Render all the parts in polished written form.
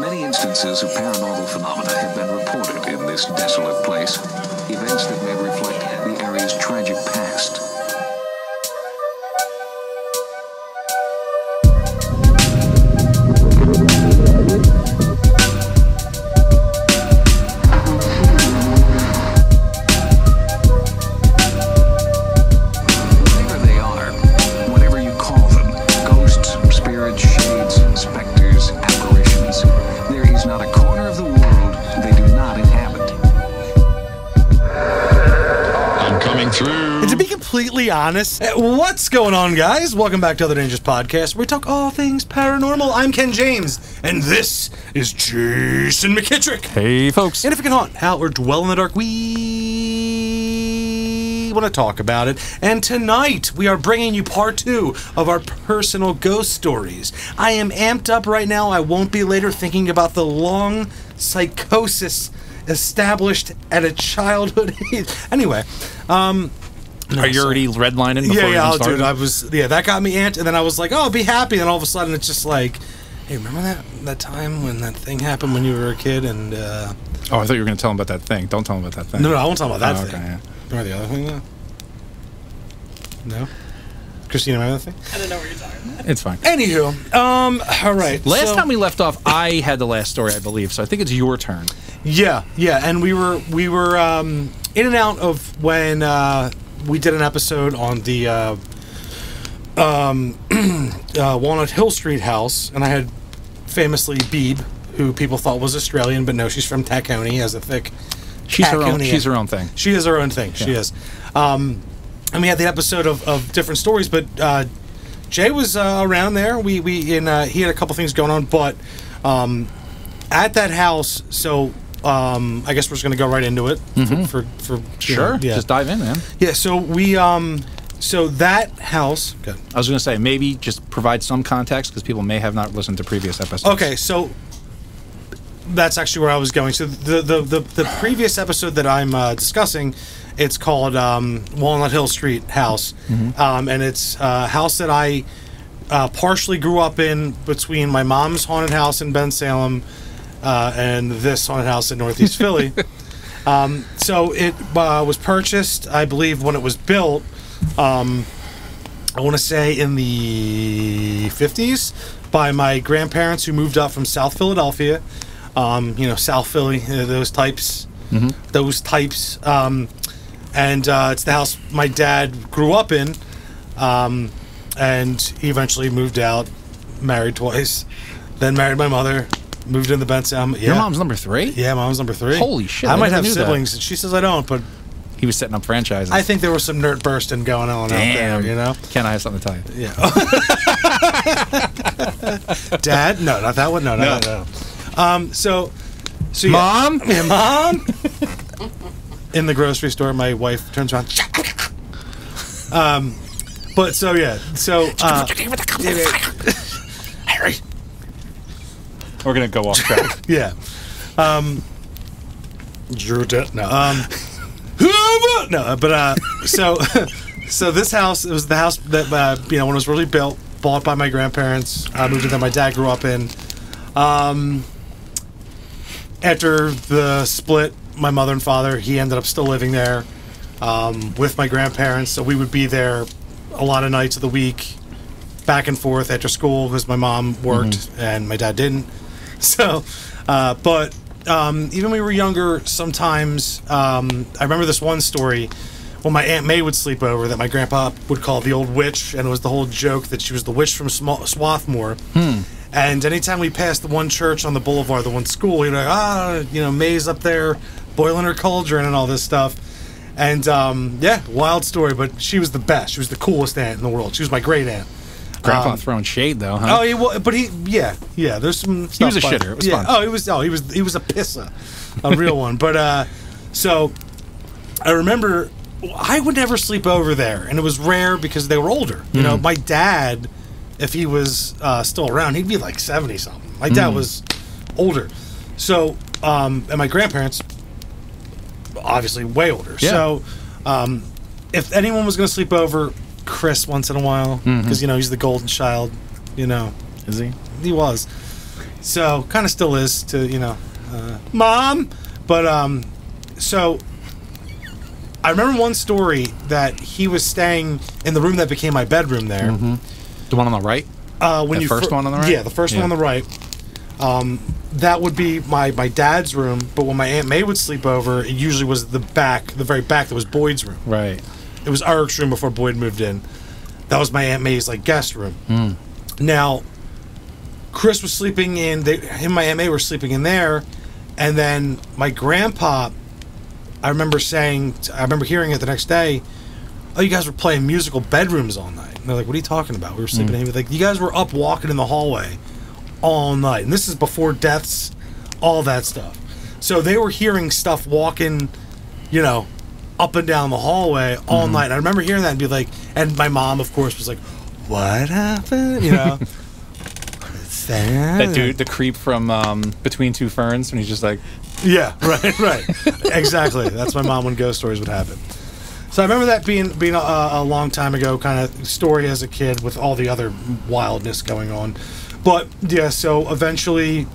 Many instances of paranormal phenomena have been reported in this desolate place. Events that may reflect the area's tragic past. Completely honest. What's going on, guys? Welcome back to the Dangerous Podcast, where we talk all things paranormal. I'm Ken James, and this is Jason McKittrick. Hey, folks. And if you can haunt, howl, or dwell in the dark, we want to talk about it. And tonight, we are bringing you part 2 of our personal ghost stories. I am amped up right now. I won't be later thinking about the long psychosis established at a childhood age. Anyway, Are you already redlining before you even started? Dude, that got me amped, and then I was like, oh, I'll be happy, and all of a sudden it's just like, hey, remember that time when that thing happened when you were a kid, and, Oh, I thought you were going to tell him about that thing. Don't tell him about that thing. No, I won't tell him about that thing. Okay, yeah. Remember the other thing, though? No? Christina, remember that thing? I don't know what you're talking about. It's fine. Anywho, all right. Last time we left off, I had the last story, I believe, so I think it's your turn. Yeah, and we were in and out of when, we did an episode on the Walnut Hill Street house, and I had famously Beeb, who people thought was Australian, but no, she's from Tacony, has a thick She's her own thing. She is her own thing. Yeah. She is. And we had the episode of different stories, but Jay was around there. He had a couple things going on, but at that house, so I guess we're just going to go right into it. For sure. Yeah. Just dive in, man. Yeah. So we so that house. Good. I was going to say maybe just provide some context because people may have not listened to previous episodes. Okay, so that's actually where I was going. So the previous episode that I'm discussing, it's called Walnut Hill Street House, and it's a house that I partially grew up in between my mom's haunted house in Bensalem and this haunted house in Northeast Philly. So it was purchased, I believe, when it was built. I want to say in the 50s by my grandparents who moved up from South Philadelphia. South Philly, those types. And it's the house my dad grew up in, and he eventually moved out, married twice, then married my mother, moved into Bensalem. Yeah. Your mom's number 3? Yeah, mom's number 3. Holy shit! I might have siblings, and she says I don't, but he was setting up franchises. I think there was some nerd bursting going on out there, you know? Ken, I have something to tell you. Yeah. Dad? No, not that one. No. So yeah. Mom? Yeah, Mom? In the grocery store, my wife turns around. But so, yeah. So, Harry. We're going to go off track. Yeah. You're dead. No. No, but, so this house, it was the house that, when it was really built, bought by my grandparents, moved in that my dad grew up in. After the split, my mother and father, he ended up still living there with my grandparents, so we would be there a lot of nights of the week, back and forth after school, because my mom worked and my dad didn't. So, but even when we were younger, sometimes, I remember this one story when my Aunt May would sleep over that my grandpa would call the old witch, and it was the whole joke that she was the witch from Swarthmore. And anytime we passed the one church on the boulevard, the one school, he'd be like, May's up there boiling her cauldron and all this stuff. And, wild story, but she was the best. She was the coolest aunt in the world. She was my great aunt. Grandpa throwing shade, though, huh? Oh, there's some stuff. He was a shitter. It was fun. Oh, he was a pisser. A real one. But, so, I remember I would never sleep over there, and it was rare because they were older. You know, my dad, if he was still around, he'd be like 70-something. My dad was older. So, and my grandparents, obviously way older. Yeah. So, if anyone was going to sleep over, Chris once in a while, because, he's the golden child, Is he? He was. So kind of still is to Mom, but so I remember one story that he was staying in the room that became my bedroom there. Mm-hmm. The one on the right. When the first one on the right. Yeah, the first one on the right. That would be my dad's room, but when my Aunt May would sleep over, it usually was the very back. That was Boyd's room. Right. It was Eric's room before Boyd moved in. That was my Aunt May's guest room. Mm. Now, Chris was sleeping in. Him and my Aunt May were sleeping in there, and then my grandpa. I remember hearing it the next day. Oh, you guys were playing musical bedrooms all night. And they're like, "What are you talking about?" We were sleeping in. You guys were up walking in the hallway all night, and this is before deaths, all that stuff. So they were hearing stuff walking, up and down the hallway all night. And I remember hearing that and be like, and my mom, of course, was like, "What happened?" What's that? That dude, the creep from Between Two Ferns, when he's just like, yeah, right, exactly. That's my mom when ghost stories would happen. So I remember that being a long time ago kind of story as a kid with all the other wildness going on. But yeah, so eventually,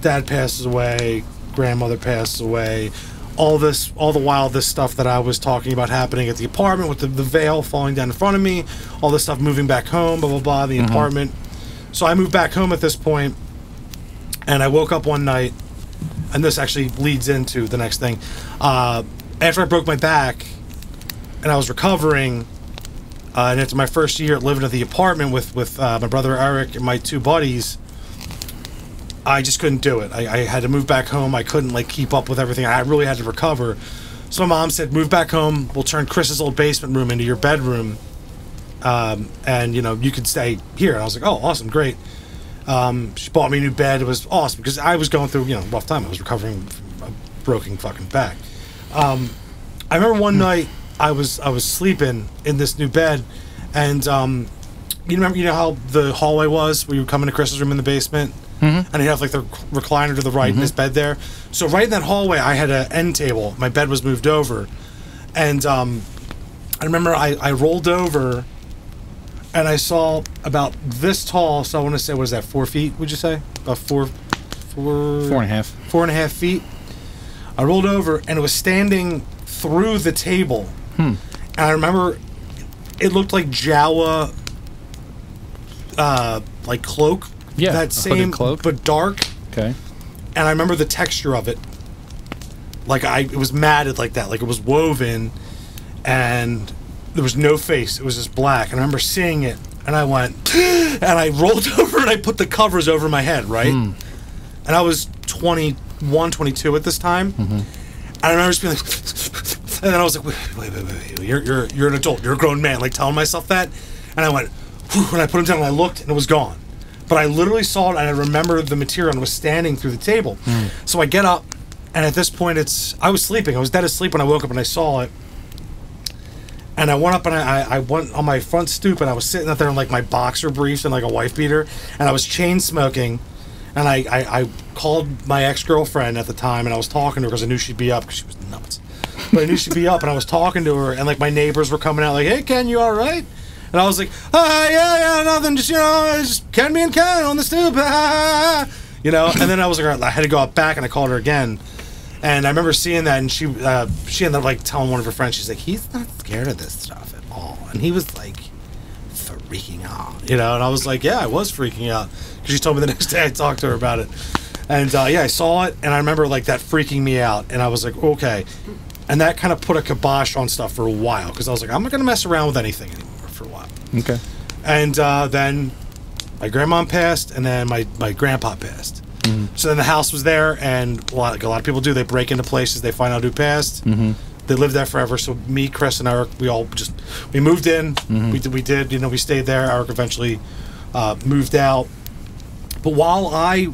Dad passes away, grandmother passes away. All the while, this stuff that I was talking about happening at the apartment with the veil falling down in front of me, all this stuff moving back home, blah blah blah, the apartment. So I moved back home at this point, and I woke up one night, and this actually leads into the next thing. After I broke my back, and I was recovering. And it's my first year living at the apartment with my brother Eric and my two buddies. I just couldn't do it. I had to move back home. I couldn't keep up with everything. I really had to recover. So my mom said, "Move back home. We'll turn Chris's old basement room into your bedroom, and you could stay here." And I was like, "Oh, awesome, great." She bought me a new bed. It was awesome because I was going through a rough time. I was recovering from a broken fucking back. I remember one night. I was sleeping in this new bed, and you know how the hallway was where you would come into Chris's room in the basement, and he'd have the recliner to the right in his bed there. So right in that hallway, I had an end table. My bed was moved over, and I remember I rolled over, and I saw about this tall. So I want to say, what is that? 4 feet? Would you say about 4.5? 4.5 feet. I rolled over, and it was standing through the table. And I remember it looked like Jawa, cloak. Yeah, that same cloak, but dark. Okay. And I remember the texture of it. It was matted like that, like it was woven, and there was no face. It was just black. And I remember seeing it, and I went, and I rolled over and I put the covers over my head, right? And I was 21, 22 at this time. And I remember just being like. And then I was like, wait, you're an adult, you're a grown man, telling myself that. And I went, whew, and I put him down and I looked and it was gone. But I literally saw it and I remember the material and was standing through the table. So I get up, and at this point I was sleeping. I was dead asleep when I woke up and I saw it. And I went up and I went on my front stoop and I was sitting up there in my boxer briefs and a wife beater, and I was chain smoking. And I called my ex-girlfriend at the time, and I was talking to her because I knew she'd be up because she was nuts. But I knew she'd be up, and I was talking to her, and my neighbors were coming out "Hey, Ken, you all right?" And I was like, yeah, nothing, just Ken being Ken on the stoop, And then I was like, I had to go out back, and I called her again. And I remember seeing that, and she ended up telling one of her friends, she's like, "He's not scared of this stuff at all," and he was freaking out, And I was like, yeah, I was freaking out because she told me the next day I talked to her about it, and I saw it, and I remember that freaking me out, and I was like, okay. And that kind of put a kibosh on stuff for a while because I was like, I'm not going to mess around with anything anymore for a while. Okay. And then my grandma passed, and then my grandpa passed. So then the house was there, and a lot of people do. They break into places, they find out who passed. They lived there forever. So me, Chris, and Eric, we moved in. We stayed there. Eric eventually moved out. But while I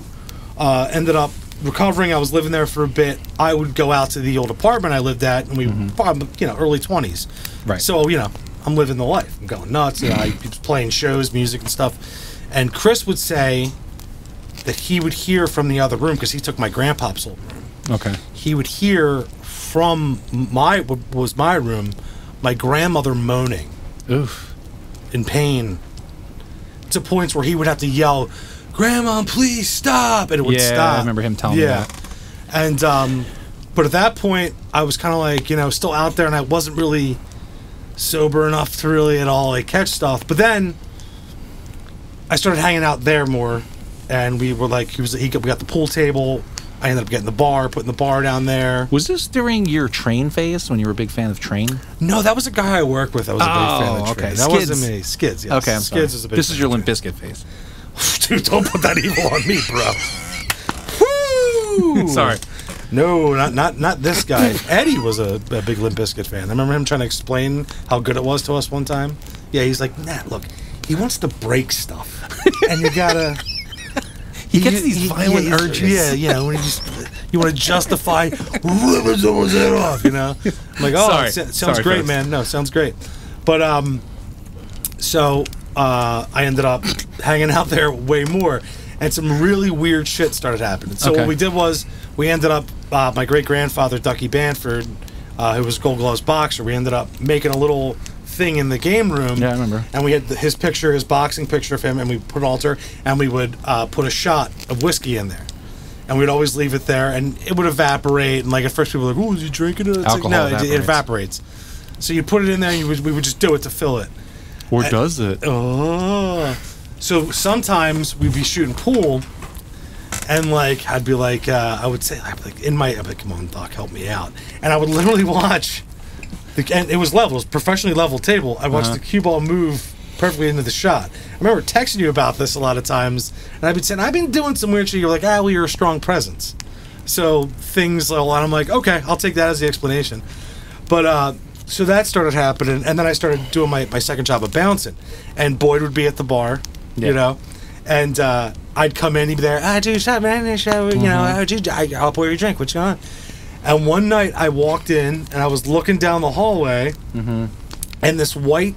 ended up recovering, I was living there for a bit. I would go out to the old apartment I lived at, and we, early 20s. Right. So, I'm living the life. I'm going nuts. I was playing shows, music and stuff. And Chris would say that he would hear from the other room because he took my grandpa's old room. Okay. He would hear from my room, my grandmother moaning. Oof. In pain. To points where he would have to yell, Grandma, please stop, and it would stop. I remember him telling me that. And but at that point, I was kind of like, still out there, and I wasn't really sober enough to really at all like catch stuff. But then I started hanging out there more, and we were like, we got the pool table. I ended up getting the bar, putting the bar down there. Was this during your Train phase when you were a big fan of Train? No, that was a guy I worked with. I was a big fan of Train. Okay. That Skids. wasn't me. Skids, yes. Okay, I'm sorry. Skids is a big This fan is your of Limp Train. Bizkit phase. Dude, don't put that evil on me, bro. Woo! Sorry. No, not this guy. Eddie was a big Limp Bizkit fan. I remember him trying to explain how good it was to us one time. Yeah, he's like, Nat, look, he wants to break stuff, and you gotta. He gets these violent urges. Yeah, when you want to justify ripping someone's head off, I'm like, oh, Sorry. sounds great, folks. man. No, sounds great. But so I ended up hanging out there way more, and some really weird shit started happening. So what we did was we ended up my great grandfather Ducky Banford, who was Gold Gloves boxer. We ended up making a little thing in the game room. Yeah, I remember. And we had his picture, his boxing picture of him, and we put an altar, and we would put a shot of whiskey in there. And we'd always leave it there, and it would evaporate. And like at first, people were like, "Oh, is he drinking it?" It's Alcohol like, no, it evaporates. So you put it in there, and we would just do it to fill it. Or does it? Oh. So sometimes we'd be shooting pool, and like I'd be like, I'd be like, come on, Doc, help me out. And I would literally watch. And it was level, it was a professionally leveled table. I watched the cue ball move perfectly into the shot. I remember texting you about this a lot of times, and I've been saying, I've been doing some weird shit. You're like, well, you're a strong presence. So things a lot. I'm like, okay, I'll take that as the explanation. But so that started happening, and then I started doing my second job of bouncing, and Boyd would be at the bar, and I'd come in, he'd be there, do shot, man, I'll pour you a drink. What's going on? And one night I walked in and I was looking down the hallway, and this white,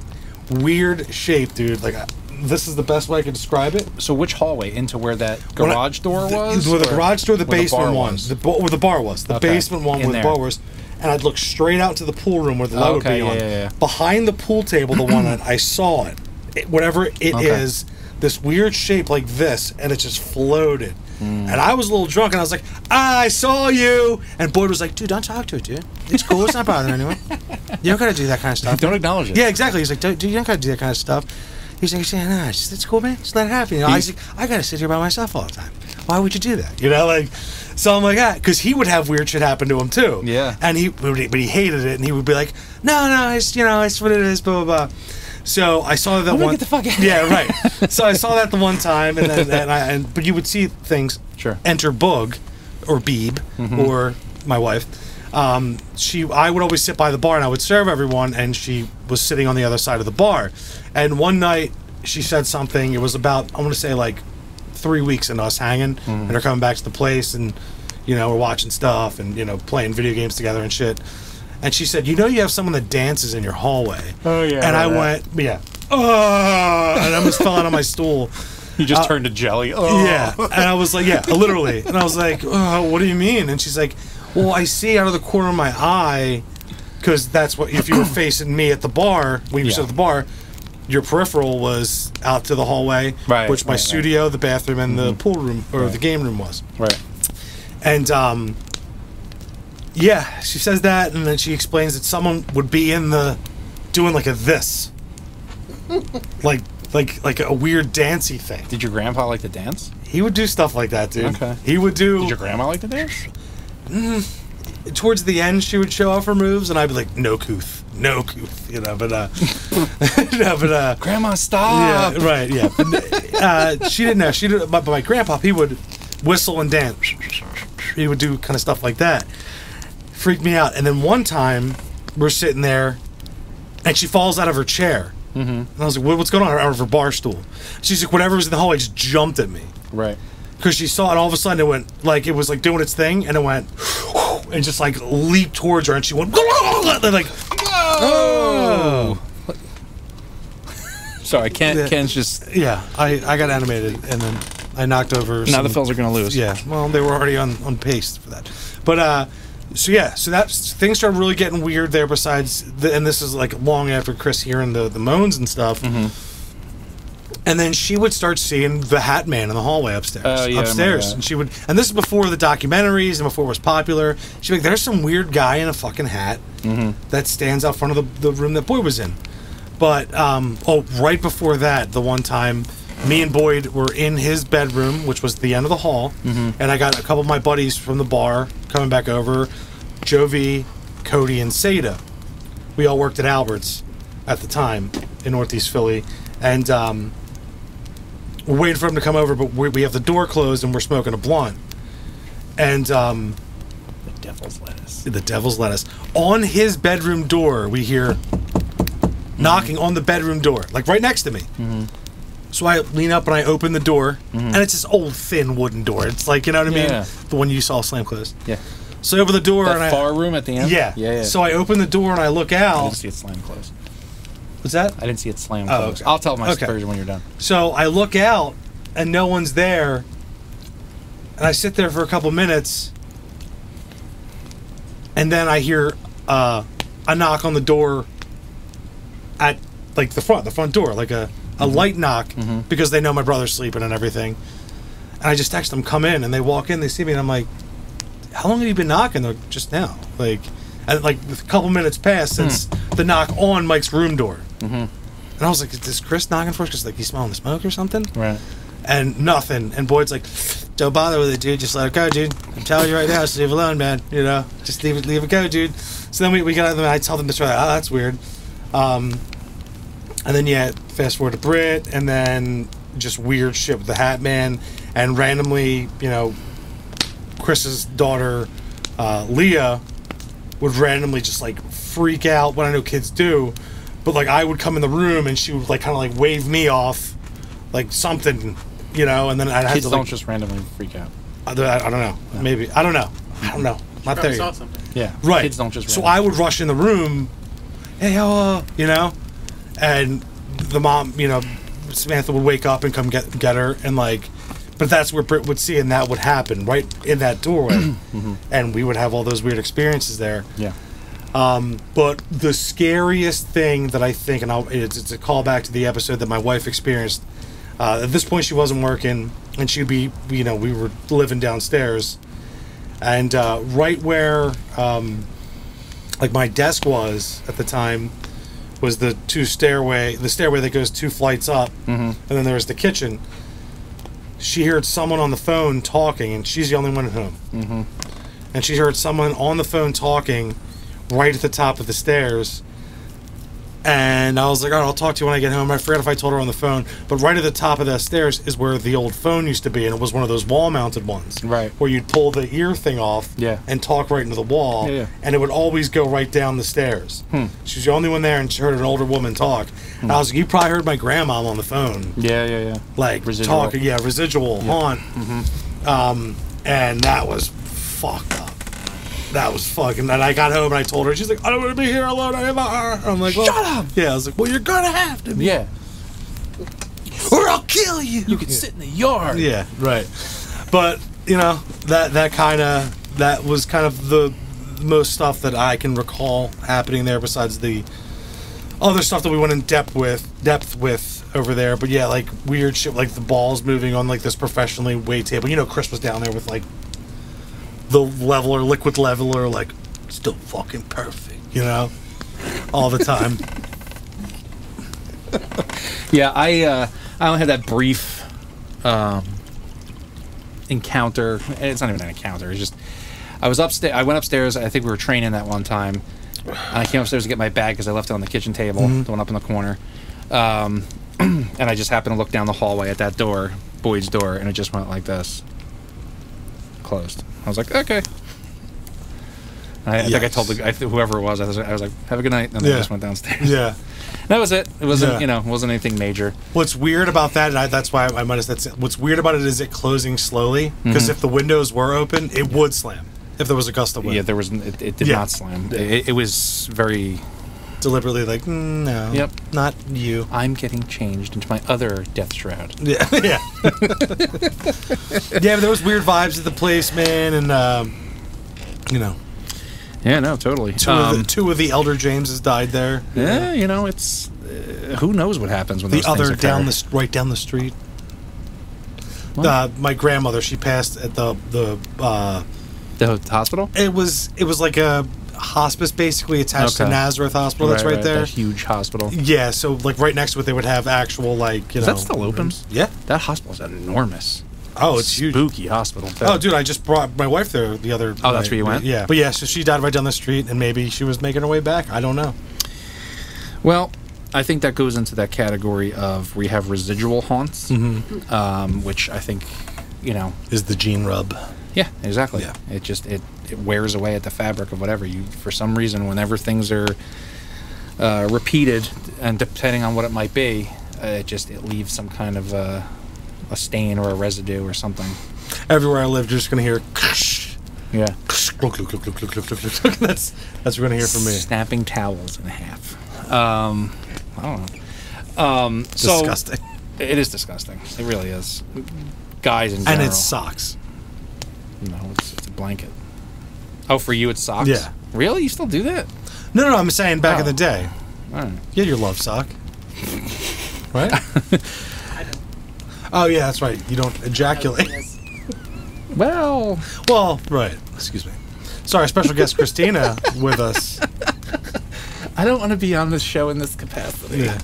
weird shape, dude. Like, this is the best way I could describe it. So which hallway into where that garage door was? Where the garage door, the basement one, was? where the bar was, the basement one where the bar was. And I'd look straight out to the pool room where the light would be on. Yeah. Behind the pool table, the one that I saw it, whatever it is, this weird shape like this, and it just floated. And I was a little drunk, and I was like, I saw you. And Boyd was like, dude, don't talk to it, dude. It's cool. It's not bothering anyone. You don't got to do that kind of stuff. Don't acknowledge it. Yeah, exactly. He's like, dude, you don't got to do that kind of stuff. He's like, nah, it's cool, man. Just let it happen. I was like, I got to sit here by myself all the time. Why would you do that? So I'm like, because he would have weird shit happen to him, too. Yeah. And but he hated it, and he would be like, no, it's what it is, blah, blah, blah. So I saw that one. Get the fuck out. Yeah, right. So I saw that the one time, and then but you would see things. Sure. Enter Boog, or Beeb, or my wife. I would always sit by the bar, and I would serve everyone, and she was sitting on the other side of the bar. And one night she said something. It was about, I want to say, like 3 weeks in us hanging, and her coming back to the place, and we're watching stuff, and playing video games together and shit. And she said, you have someone that dances in your hallway. Oh, yeah. And I went, and I almost fell out of my stool. You just turned to jelly. Oh. Yeah. And I was like, literally. And I was like, what do you mean? And she's like, well, I see out of the corner of my eye, because that's what, if you were facing me at the bar, when you were at the bar, your peripheral was out to the hallway, which my studio, the bathroom, and the pool room, or the game room was. Right. And, yeah, she says that, and then she explains that someone would be in doing like a this. like a weird dancey thing. Did your grandpa like to dance? He would do stuff like that, dude. Okay. He would do... Did your grandma like to dance? Towards the end, she would show off her moves, and I'd be like, no couth, but Grandma, stop! Yeah, right, yeah. But, she didn't know. But my grandpa, he would whistle and dance. He would do kind of stuff like that. Freaked me out. And then one time, we're sitting there, and she falls out of her chair. And I was like, what's going on? Out of her bar stool. She's like, whatever was in the hallway just jumped at me. Right. Because she saw it, all of a sudden it went, like, it was like doing its thing, and it went, and just like leaped towards her, and she went, like, oh. Sorry, Ken's just... Yeah, I got animated, and then I knocked over Now the Phils are going to lose. Yeah, well, they were already on pace for that. But, so things started really getting weird there besides, and this is like long after Chris hearing the moans and stuff. And then she would start seeing the Hat Man in the hallway upstairs. Oh, yeah, I remember upstairs. that. And she would, and this is before the documentaries and before it was popular. She'd be like, there's some weird guy in a fucking hat that stands out front of the room that Boyd was in. But, right before that, the one time, me and Boyd were in his bedroom, which was the end of the hall, and I got a couple of my buddies from the bar coming back over, Jovi, Cody, and Seda. We all worked at Albert's at the time in Northeast Philly, and we're waiting for him to come over, but we have the door closed and we're smoking a blunt. And The devil's lettuce. the devil's lettuce. On his bedroom door, we hear knocking on the bedroom door, like right next to me. So I lean up and I open the door, and it's this old thin wooden door. It's like, you know what I mean? Yeah. The one you saw slam closed. Yeah. So I open the door and That far room at the end? yeah. Yeah, yeah. So I open the door and I look I out. didn't see it slam closed. What's that? I didn't see it slam Oh, closed. okay. I'll tell my Okay. version when you're done. So I look out and no one's there, and I sit there for a couple minutes, and then I hear a knock on the door at like the front door, like a light knock, because they know my brother's sleeping and everything. And I just text them, come in, and they walk in, they see me, and I'm like, how long have you been knocking? They're like, just now. Like, and like a couple minutes passed since the knock on Mike's room door. And I was like, is this Chris knocking for us? Because like he's smelling the smoke or something? Right. And nothing. And Boyd's like, don't bother with it, dude. Just let it go, dude. I'm telling you right now, just leave it alone, man. You know, just leave it go, dude. So then we got, I tell them to try, oh, that's weird. And then, yeah, fast forward to Brit, and then just weird shit with the Hat Man. And randomly, you know, Chris's daughter, Leah, would randomly just like freak out, what I know kids do. But like I would come in the room and she would like kind of like wave me off, like something, you know, and then I'd have Kids to don't like, just randomly freak out. I don't know, maybe I don't know, not Probably there saw yet. something. Yeah. Right. Kids don't just So randomly. I would rush in the room, hey, you know, and the mom, you know, Samantha would wake up and come get her, and like, but that's where Britt would see, and that would happen right in that doorway, and we would have all those weird experiences there. Yeah. But the scariest thing that I think, and it's a callback to the episode that my wife experienced. At this point, she wasn't working, and she'd be, you know, we were living downstairs, and right where, like my desk was at the time, was the stairway that goes 2 flights up, and then there was the kitchen. She heard someone on the phone talking, and she's the only one at home. And she heard someone on the phone talking right at the top of the stairs. And I was like, all right, I'll talk to you when I get home. I forgot if I told her on the phone. But right at the top of the stairs is where the old phone used to be, and it was one of those wall-mounted ones. Right. Where you'd pull the ear thing off Yeah. and talk right into the wall. Yeah, yeah. And it would always go right down the stairs. She was the only one there, and she heard an older woman talk. And I was like, you probably heard my grandma on the phone. Yeah. Like, Residual. talking, residual haunt. And that was fucked up. That was fucking. And I got home and I told her. She's like, I don't want to be here alone anymore. I'm like, well, Shut up! Yeah, I was like, well, you're gonna have to, be, Yeah. or I'll kill you. You can sit in the yard. Yeah, right. But you know that was kind of the most stuff that I can recall happening there. Besides the other stuff that we went in depth with over there. But yeah, like weird shit, like the balls moving on like this professionally weighed table. You know, Chris was down there with like the liquid leveler, like still fucking perfect, you know, all the time. Yeah, I only had that brief encounter. It's not even an encounter. It's just I was upstairs. I went upstairs. I think we were training that one time. And I came upstairs to get my bag because I left it on the kitchen table, the one up in the corner. And I just happened to look down the hallway at that door, Boyd's door, and it just went like this, closed. I was like, okay. I think I told whoever it was, I was like, have a good night, and then I just went downstairs. Yeah. That was it. It wasn't, Yeah. it wasn't anything major. What's weird about that, and that's why I might have said, what's weird about it is it closing slowly, because if the windows were open, it would slam if there was a gust of wind. Yeah, there was. It did Yeah. not slam. It was very. Deliberately like, no, Yep. not you. I'm getting changed into my other death shroud. Yeah, yeah. Yeah, but there was weird vibes at the place, man, and you know, Yeah, no, totally. two of the Elder Jameses died there. Yeah, it's who knows what happens when The those other things occur. right down the street. What? My grandmother, she passed at the The hospital? It was like a hospice basically attached to Okay. Nazareth Hospital. That's right there. That huge hospital. Yeah, so like right next to it, they would have actual like Is that still open? rooms. Yeah. That hospital's enormous. Oh, it's huge. Spooky hospital. too. Oh, dude, I just brought my wife there the other. Oh, that's night. where you went? Yeah, but yeah, so she died right down the street, and maybe she was making her way back. I don't know. Well, I think that goes into that category of we have residual haunts, which I think, Is the gene rub? yeah, exactly. Yeah. It just it wears away at the fabric of whatever you. For some reason, whenever things are repeated, and depending on what it might be, it leaves some kind of a stain or a residue or something. Everywhere I live, you're just gonna hear. Yeah. That's what you're gonna hear from me. Snapping towels in half. I don't know. Disgusting. It is disgusting. It really is. Guys in general. And it's socks. No, it's a blanket. Oh, for you it's socks? Yeah. Really? You still do that? No, I'm saying back in the Oh. day. I don't know. You had your love sock. Right? Oh, yeah, that's right. You don't ejaculate. Well, Well, right. Excuse me. Sorry, special guest Christina with us. I don't want to be on this show in this capacity. Yeah.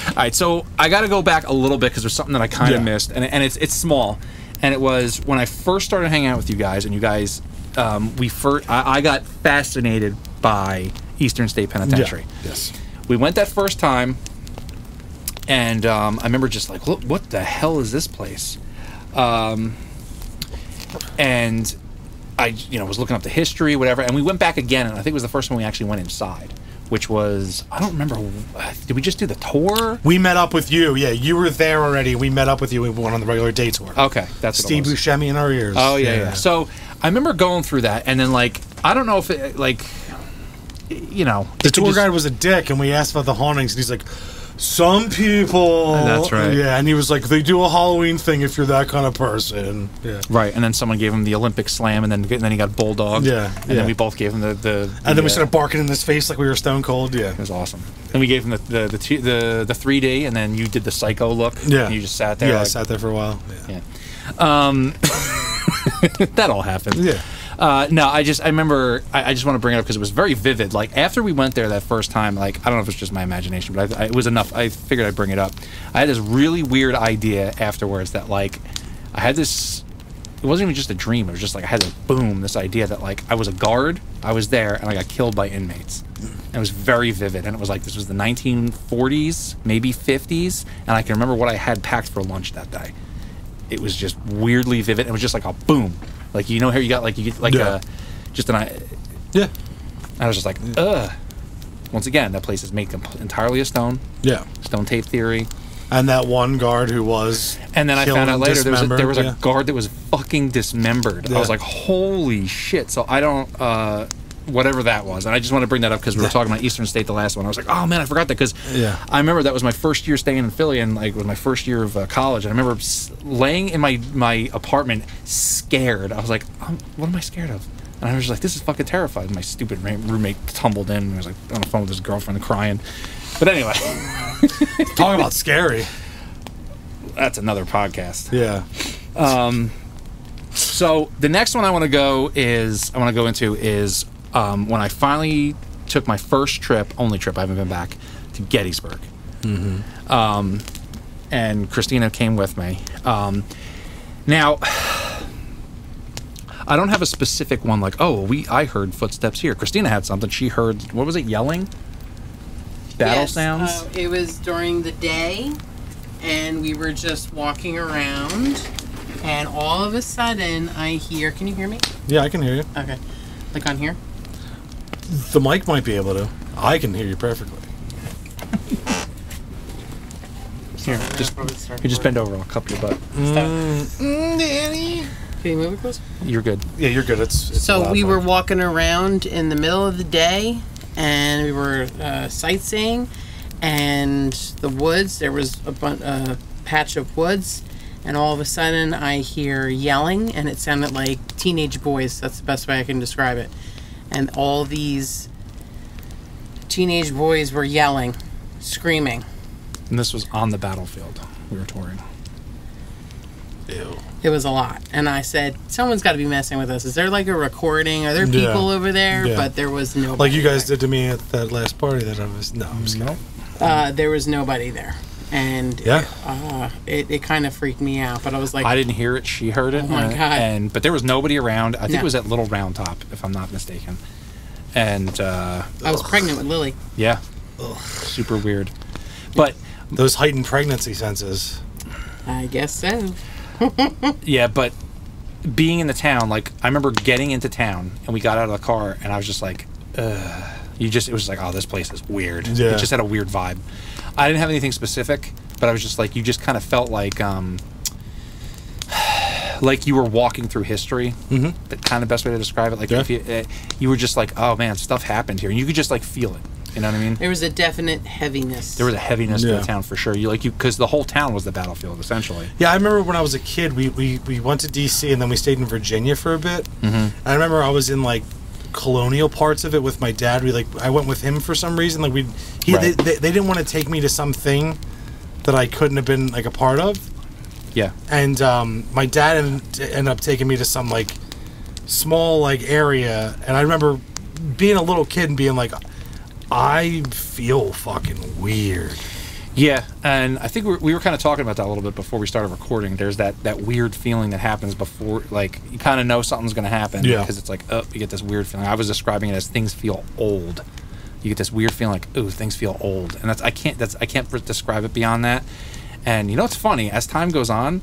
All right, so I got to go back a little bit because there's something that I kind of Yeah. missed, and it's small. And it was when I first started hanging out with you guys, and you guys, I got fascinated by Eastern State Penitentiary. Yeah. Yes. We went that first time, and I remember just like, look, what the hell is this place? And I, was looking up the history, whatever, and we went back again, and I think it was the first time we actually went inside, which was, I don't remember, did we just do the tour? We met up with you. Yeah, you were there already. We met up with you. We went on the regular day tour. Okay, that's what Steve it was. Buscemi in our ears. Oh, yeah. So I remember going through that, and then, like, I don't know if it, like, The tour guide was a dick, and we asked about the hauntings, and he's like, some people. That's right. Yeah, and he was like, they do a Halloween thing if you're that kind of person. Yeah. Right, and then someone gave him the Olympic slam, and then he got bulldogged. Yeah, and yeah. then we both gave him the And then we started barking in his face like we were stone cold. Yeah. It was awesome. And we gave him the 3D, and then you did the psycho look. Yeah. And you just sat there. Yeah, I like, sat there for a while. Yeah. that all happened. Yeah. No, I remember. I just want to bring it up because it was very vivid. Like after we went there that first time, like I don't know if it's just my imagination, but it was enough. I figured I'd bring it up. I had this really weird idea afterwards that like I had this. It wasn't even just a dream. It was just like I had this idea that like I was a guard. I was there and I got killed by inmates. And it was very vivid. And it was like this was the 1940s, maybe 50s, and I can remember what I had packed for lunch that day. It was just weirdly vivid. It was just like a boom. Like, how you got like, you get like Yeah. Yeah. I was just like, ugh. Once again, that place is made entirely of stone. Yeah. Stone tape theory. And that one guard who was. And then I killed found out and later there was dismembered, a yeah. guard that was fucking dismembered. I Yeah. was like, holy shit. So I don't, whatever that was. And I just want to bring that up because we were talking about Eastern State, the last one. I was like, oh man, I forgot that because Yeah. I remember that was my first year staying in Philly and like it was my first year of college. And I remember laying in my apartment scared. I was like, what am I scared of? And I was just like, this is fucking terrifying. My stupid roommate tumbled in and was like on the phone with his girlfriend crying. But anyway. Talking about scary. That's another podcast. Yeah. So the next one I want to go into is when I finally took my first trip, only trip, I haven't been back, to Gettysburg. Mm-hmm. And Christina came with me. Now, I don't have a specific one like, I heard footsteps here. Christina had something. She heard, what was it, yelling? Battle sounds? It was during the day, and we were just walking around, and all of a sudden I hear, can you hear me? Yeah, I can hear you. Okay. Like on here? The mic might be able to. I can hear you perfectly. Here, just bend over. I'll cup your butt. Daddy. Can you move it closer? You're good. Yeah, you're good. It's So loud we were mic. walking around in the middle of the day, and we were sightseeing, and the woods, there was a patch of woods, and all of a sudden I hear yelling, and it sounded like teenage boys. That's the best way I can describe it. And all these teenage boys were yelling, screaming. And this was on the battlefield. We were touring. Ew. It was a lot. And I said, someone's got to be messing with us. Is there like a recording? Are there people over there? Yeah. But there was nobody. Like you guys there. did to me at that last party that I was. No, I'm just kidding. There was nobody there. And Yeah. it kind of freaked me out. But I was like, I didn't hear it. She heard it. Oh my God. But there was nobody around. I think No. it was at Little Round Top, if I'm not mistaken. And I was pregnant with Lily. yeah, super weird. But Those heightened pregnancy senses. I guess so. yeah, but being in the town, like I remember getting into town and we got out of the car and I was just like, ugh. It was just like, oh, this place is weird. Yeah. It just had a weird vibe. I didn't have anything specific, but I was just like, you just kind of felt like you were walking through history. Mm-hmm. The kind of best way to describe it. Like if you were just like, oh man, stuff happened here, and you could just like feel it. You know what I mean? There was a definite heaviness. There was a heaviness to Yeah. the town for sure. Because the whole town was the battlefield essentially. Yeah, I remember when I was a kid, we went to D.C. and then we stayed in Virginia for a bit. Mm-hmm. And I remember I was in like colonial parts of it with my dad. I went with him for some reason. Like Right. they didn't want to take me to something that I couldn't have been like a part of. Yeah. And my dad ended up taking me to some like small like area, and I remember being a little kid and being like, I feel fucking weird. Yeah, and I think we were kind of talking about that a little bit before we started recording. There's that weird feeling that happens before, like, you kind of know something's going to happen. Yeah. Because it's like, oh, you get this weird feeling. I was describing it as things feel old. You get this weird feeling like, oh, things feel old. And I can't describe it beyond that. And you know what's funny? As time goes on,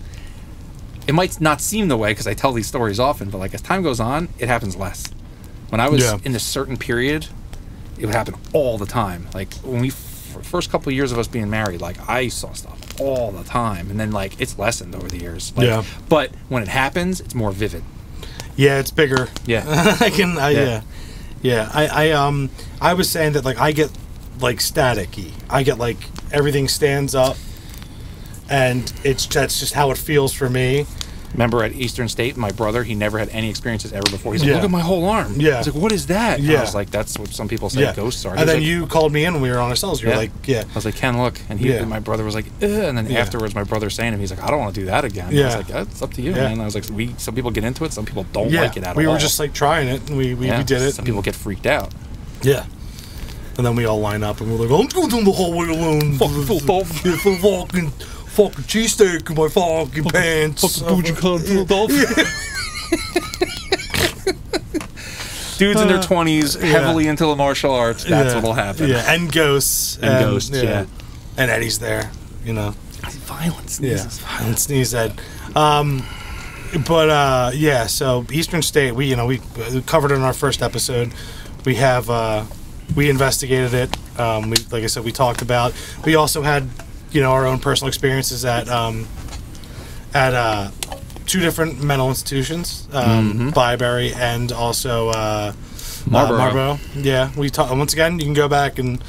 it might not seem the way because I tell these stories often, but like as time goes on, it happens less. When I was in this certain period, it would happen all the time. Like when we first couple of years of us being married, like I saw stuff all the time, and then like it's lessened over the years. Like, Yeah. But when it happens, it's more vivid. Yeah, it's bigger. Yeah. I was saying that like I get like staticky. I get like everything stands up, and that's just how it feels for me. Remember at Eastern State, my brother, he never had any experiences ever before. He's like, Yeah. look at my whole arm. Yeah. I was like, what is that? And Yeah. I was like, that's what some people say Yeah, ghosts are. He and was then like, you called me in when we were on ourselves. You were like, I was like, Ken, look. And my brother was like, ugh. And then Yeah. afterwards, my brother saying to him, he's like, I don't want to do that again. Yeah. I was like, it's up to you, Yeah. man. I was like, some people get into it, some people don't yeah, like it at all. we were just like trying it, and we did it. Some people get freaked out. Yeah. And then we all line up and we're like, I'm going down the hallway alone. Fucking cheesesteak in my fucking pants. Dudes in their 20s, heavily into the martial arts, that's what'll happen. Yeah, and ghosts. And ghosts, yeah. And Eddie's there, you know. Violence. Yeah, and Sneeze Ed. So Eastern State, we covered it in our first episode. We have, we investigated it. Like I said, we talked about. We also had, our own personal experiences at two different mental institutions, Byberry and also Marlboro. Yeah, we talked once again. You can go back and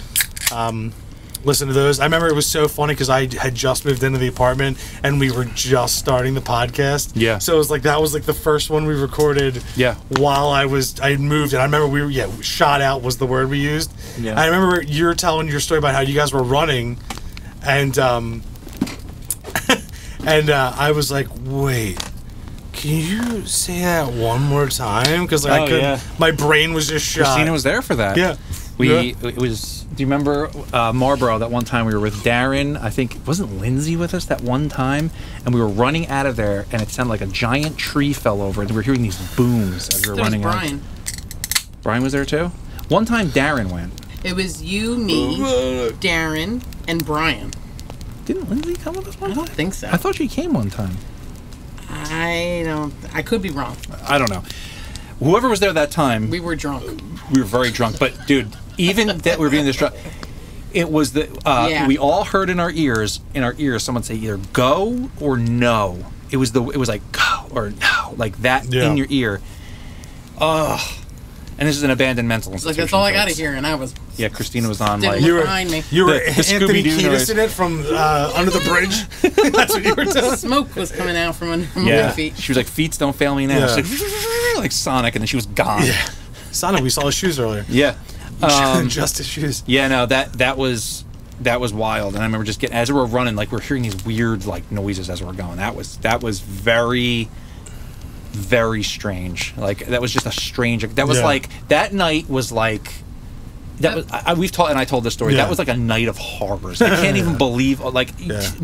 listen to those. I remember it was so funny because I had just moved into the apartment and we were just starting the podcast. Yeah. So it was like that was like the first one we recorded. Yeah. While I had moved, and I remember shot out was the word we used. Yeah. I remember you were telling your story about how you guys were running, and I was like, wait. Can you say that one more time? Because I couldn't. Yeah. My brain was just shot. Christina was there for that. Yeah. It was. Do you remember Marlboro? That one time we were with Darren. I think wasn't Lindsay with us that one time, and we were running out of there, and it sounded like a giant tree fell over, and we were hearing these booms as we were running Brian. out. Brian was there too. One time Darren went. It was you, me, Darren, and Brian. Didn't Lindsay come with us one time? I don't think so. I thought she came one time. I could be wrong. I don't know. Whoever was there that time, We were drunk. we were very drunk. But dude, even that we were being this drunk, it was we all heard in our ears someone say either go or no. It was like go or no, like that in your ear. Ugh. And this is an abandoned mental It's institution. like, that's all I got to folks. hear, and I was... Yeah, Christina was on like... You were behind me. You were The Anthony Scooby-Doo Kiedis noise. in it from Under the Bridge. That's what you were telling. Smoke was coming out from under my Yeah, feet. she was like, feet don't fail me now. Yeah. She's like Sonic, and then she was gone. Yeah. Sonic, we saw his shoes earlier. Yeah. Just his shoes. Yeah, no, that was that was wild. And I remember just getting, as we were running, like we're hearing these weird like noises as we were going. That was very, very strange. Like that was just a strange. That was like that night was like. That was I told this story. Yeah. That was like a night of horrors. I can't even believe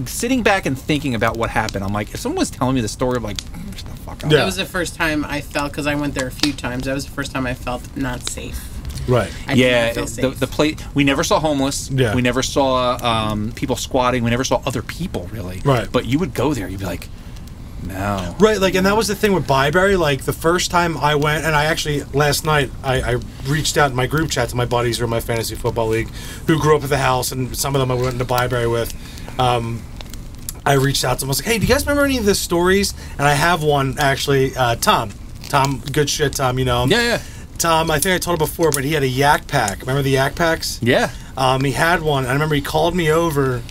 sitting back and thinking about what happened. I'm like, if someone was telling me the story, I'm like, shut the fuck up. Yeah. That was the first time I felt, because I went there a few times. That was the first time I felt not safe. Right. I did not feel safe. The place. We never saw homeless. Yeah. We never saw people squatting. We never saw other people really. Right. But you would go there. You'd be like, no. Right, like, and that was the thing with Byberry. Like, the first time I went, and I actually, last night, I reached out in my group chat to my buddies who are in my fantasy football league, who grew up at the house, and some of them I went into Byberry with. I reached out to them. I was like, hey, do you guys remember any of the stories? And I have one, actually. Tom, good shit, Tom, you know him. Yeah. Tom, I think I told him before, but he had a Yak Pack. Remember the Yak Packs? Yeah. He had one. I remember he called me over,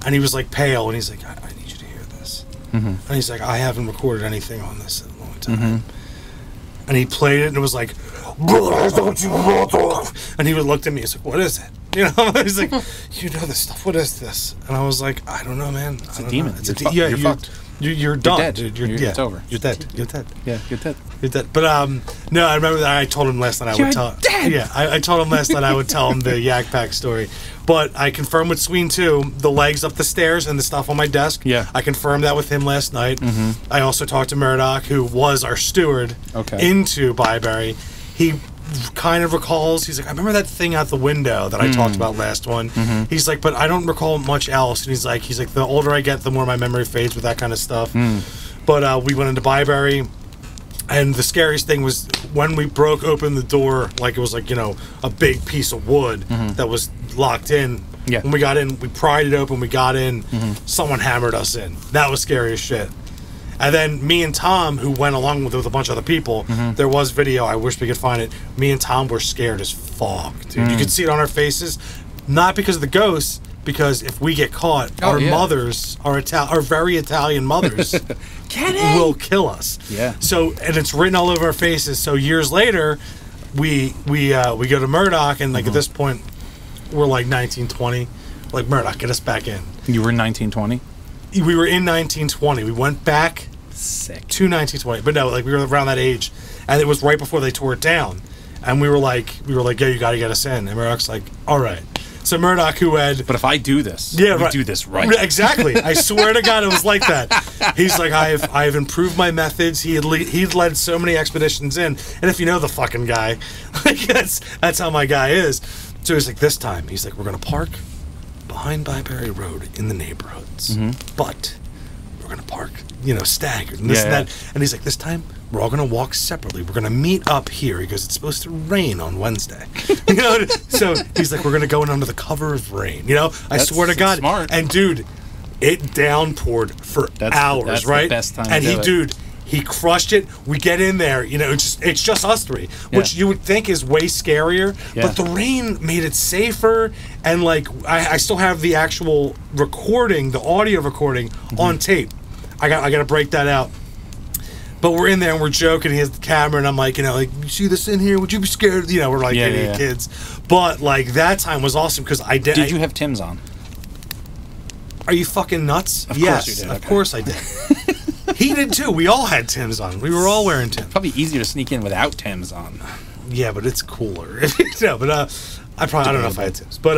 and he was, like, pale, and he's like, I need you to hear this. Mm-hmm. And he's like, I haven't recorded anything on this in a long time. And he played it, and it was like, and he would look at me. He's like, what is it? You know, he's like, you know this stuff. What is this? And I was like, I don't know, man. It's a demon. It's You're fucked. You're done. Dead. Dude. It's over. You're dead. You're dead. Yeah, you're dead. You're dead. But no, I remember that I told him last night I would tell. Dead. Yeah, I told him last night I would tell him the Yak Pack story. But I confirmed with Sween too, the legs up the stairs and the stuff on my desk. Yeah. I confirmed that with him last night. I also talked to Murdoch, who was our steward into Byberry. He kind of recalls, he's like, I remember that thing out the window that I talked about last one. He's like, but I don't recall much else. And he's like, the older I get, the more my memory fades with that kind of stuff. But we went into Byberry, and the scariest thing was when we broke open the door, like it was like, you know, a big piece of wood that was locked in. Yeah. When we got in, we pried it open, we got in, someone hammered us in. That was scary as shit. And then me and Tom, who went along with a bunch of other people, there was video, I wish we could find it. Me and Tom were scared as fuck, dude. You could see it on our faces, not because of the ghosts, because if we get caught, our mothers, our very Italian mothers, will kill us. Yeah. So, and it's written all over our faces. So years later, we go to Murdoch, and like at this point, we're like 1920. Like, Murdoch, get us back in. You were in 1920? We were in 1920. We went back Sick. to 1920, but no, like we were around that age, and it was right before they tore it down, and we were like, yeah, you got to get us in. And Murdoch's like, all right. So Murdoch, who had, But if I do this, yeah, we right. do this right. Exactly. I swear to God, it was like that. He's like, I've improved my methods. He'd led so many expeditions in, and if you know the fucking guy, like that's how my guy is. So he's like, this time, he's like, we're gonna park behind Byberry Road in the neighborhoods, but we're gonna park, you know, staggered and this and that. And he's like, this time we're all gonna walk separately. We're gonna meet up here because it's supposed to rain on Wednesday. You know, so he's like, we're gonna go in under the cover of rain. You know, I swear to God. Smart. And dude, it downpoured for hours, that's right? the best time and to he, do it. dude, he crushed it. We get in there, you know, it's just us three, which you would think is way scarier. Yeah. But the rain made it safer, and like I still have the actual recording, the audio recording on tape. I got to break that out. But we're in there and we're joking. He has the camera, and I'm like, you know, like, you see this in here? Would you be scared? You know, we're like idiot kids. But like that time was awesome because I did. Did you have Tim's on? Are you fucking nuts? Of yes, course you did. Of Okay. course I did. He did too. We all had Tim's on. We were all wearing Tim's. Probably easier to sneak in without Tim's on. Yeah, but it's cooler. No, but I don't know if I had Tim's. But